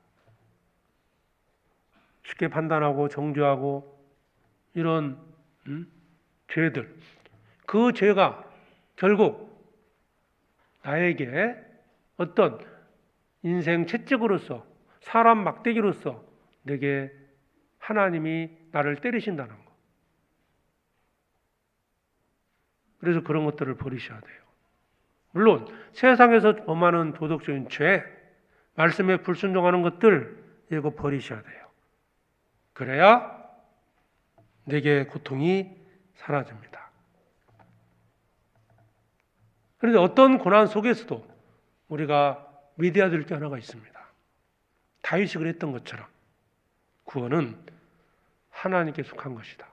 쉽게 판단하고 정죄하고 이런 죄들, 그 죄가 결국 나에게 어떤 인생 채찍으로서, 사람 막대기로서 내게 하나님이 나를 때리신다는 것. 그래서 그런 것들을 버리셔야 돼요. 물론 세상에서 범하는 도덕적인 죄, 말씀에 불순종하는 것들 이거 버리셔야 돼요. 그래야 내게 고통이 사라집니다. 그런데 어떤 고난 속에서도 우리가 믿어야 될 게 하나가 있습니다. 다윗이 그랬던 것처럼 구원은 하나님께 속한 것이다.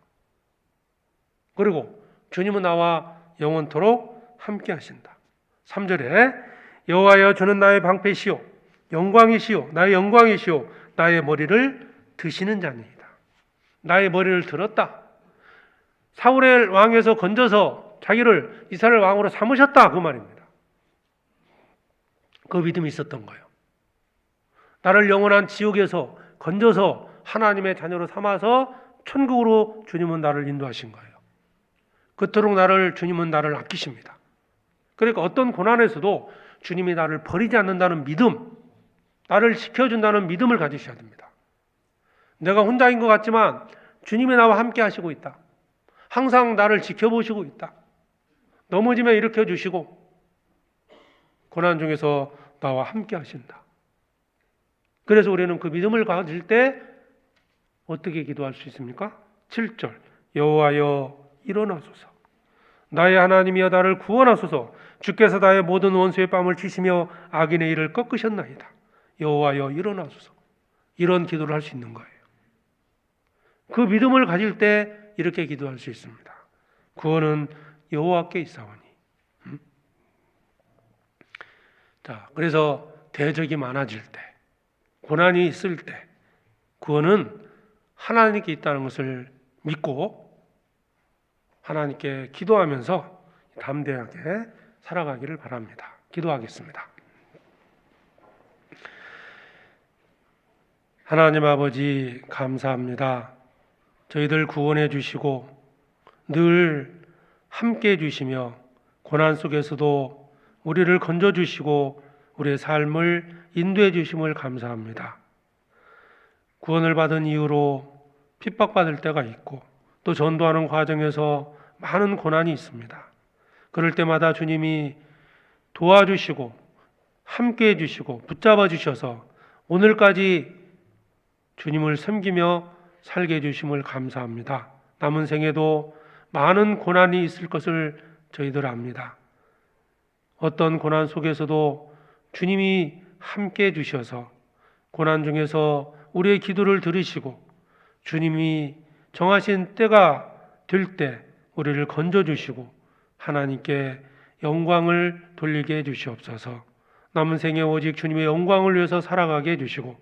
그리고 주님은 나와 영원토록 함께 하신다. 3절에 여호와여 주는 나의 방패시오 영광이시오 나의 영광이시오 나의 머리를 드시는 자니이다. 나의 머리를 들었다. 사울의 왕에서 건져서 자기를 이스라엘 왕으로 삼으셨다 그 말입니다. 그 믿음이 있었던 거예요. 나를 영원한 지옥에서 건져서 하나님의 자녀로 삼아서 천국으로 주님은 나를 인도하신 거예요. 그토록 주님은 나를 아끼십니다. 그러니까 어떤 고난에서도 주님이 나를 버리지 않는다는 믿음, 나를 지켜준다는 믿음을 가지셔야 됩니다. 내가 혼자인 것 같지만 주님이 나와 함께 하시고 있다. 항상 나를 지켜보시고 있다. 넘어지면 일으켜 주시고 고난 중에서 나와 함께 하신다. 그래서 우리는 그 믿음을 가질 때 어떻게 기도할 수 있습니까? 7절 여호와여 일어나소서 나의 하나님이여 나를 구원하소서 주께서 나의 모든 원수의 뺨을 치시며 악인의 일을 꺾으셨나이다. 여호와여 일어나소서. 이런 기도를 할 수 있는 거예요. 그 믿음을 가질 때 이렇게 기도할 수 있습니다. 구원은 여호와께 있사오니. 자, 그래서 대적이 많아질 때, 고난이 있을 때 구원은 하나님께 있다는 것을 믿고 하나님께 기도하면서 담대하게 살아가기를 바랍니다. 기도하겠습니다. 하나님 아버지 감사합니다. 저희들 구원해 주시고 늘 함께 해 주시며 고난 속에서도 우리를 건져 주시고 우리의 삶을 인도해 주심을 감사합니다. 구원을 받은 이후로 핍박받을 때가 있고 또 전도하는 과정에서 많은 고난이 있습니다. 그럴 때마다 주님이 도와주시고 함께 해주시고 붙잡아 주셔서 오늘까지 주님을 섬기며 살게 해주심을 감사합니다. 남은 생에도 많은 고난이 있을 것을 저희들 압니다. 어떤 고난 속에서도 주님이 함께 해주셔서 고난 중에서 우리의 기도를 들으시고 주님이 정하신 때가 될 때 우리를 건져주시고 하나님께 영광을 돌리게 해주시옵소서. 남은 생에 오직 주님의 영광을 위해서 살아가게 해주시고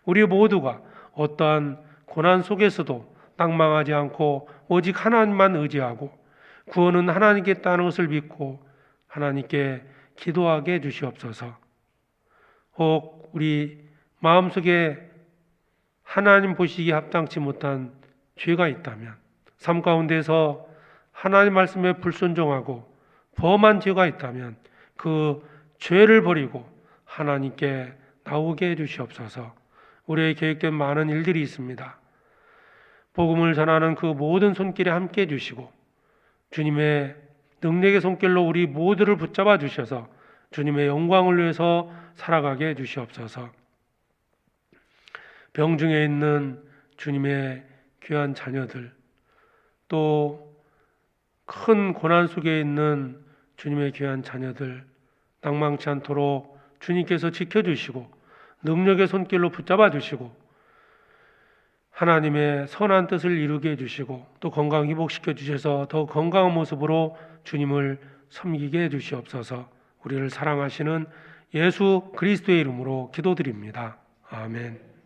우리 모두가 어떠한 고난 속에서도 낙망하지 않고 오직 하나님만 의지하고 구원은 하나님께 있다는 것을 믿고 하나님께 기도하게 해주시옵소서. 혹 우리 마음속에 하나님 보시기에 합당치 못한 죄가 있다면, 삶 가운데서 하나님 말씀에 불순종하고 범한 죄가 있다면 그 죄를 버리고 하나님께 나오게 해주시옵소서. 우리의 계획된 많은 일들이 있습니다. 복음을 전하는 그 모든 손길에 함께 해주시고 주님의 능력의 손길로 우리 모두를 붙잡아 주셔서 주님의 영광을 위해서 살아가게 해주시옵소서. 병중에 있는 주님의 귀한 자녀들, 또 큰 고난 속에 있는 주님의 귀한 자녀들, 낭망치 않도록 주님께서 지켜주시고 능력의 손길로 붙잡아 주시고 하나님의 선한 뜻을 이루게 해주시고 또 건강 회복시켜 주셔서 더 건강한 모습으로 주님을 섬기게 해주시옵소서. 우리를 사랑하시는 예수 그리스도의 이름으로 기도드립니다. 아멘.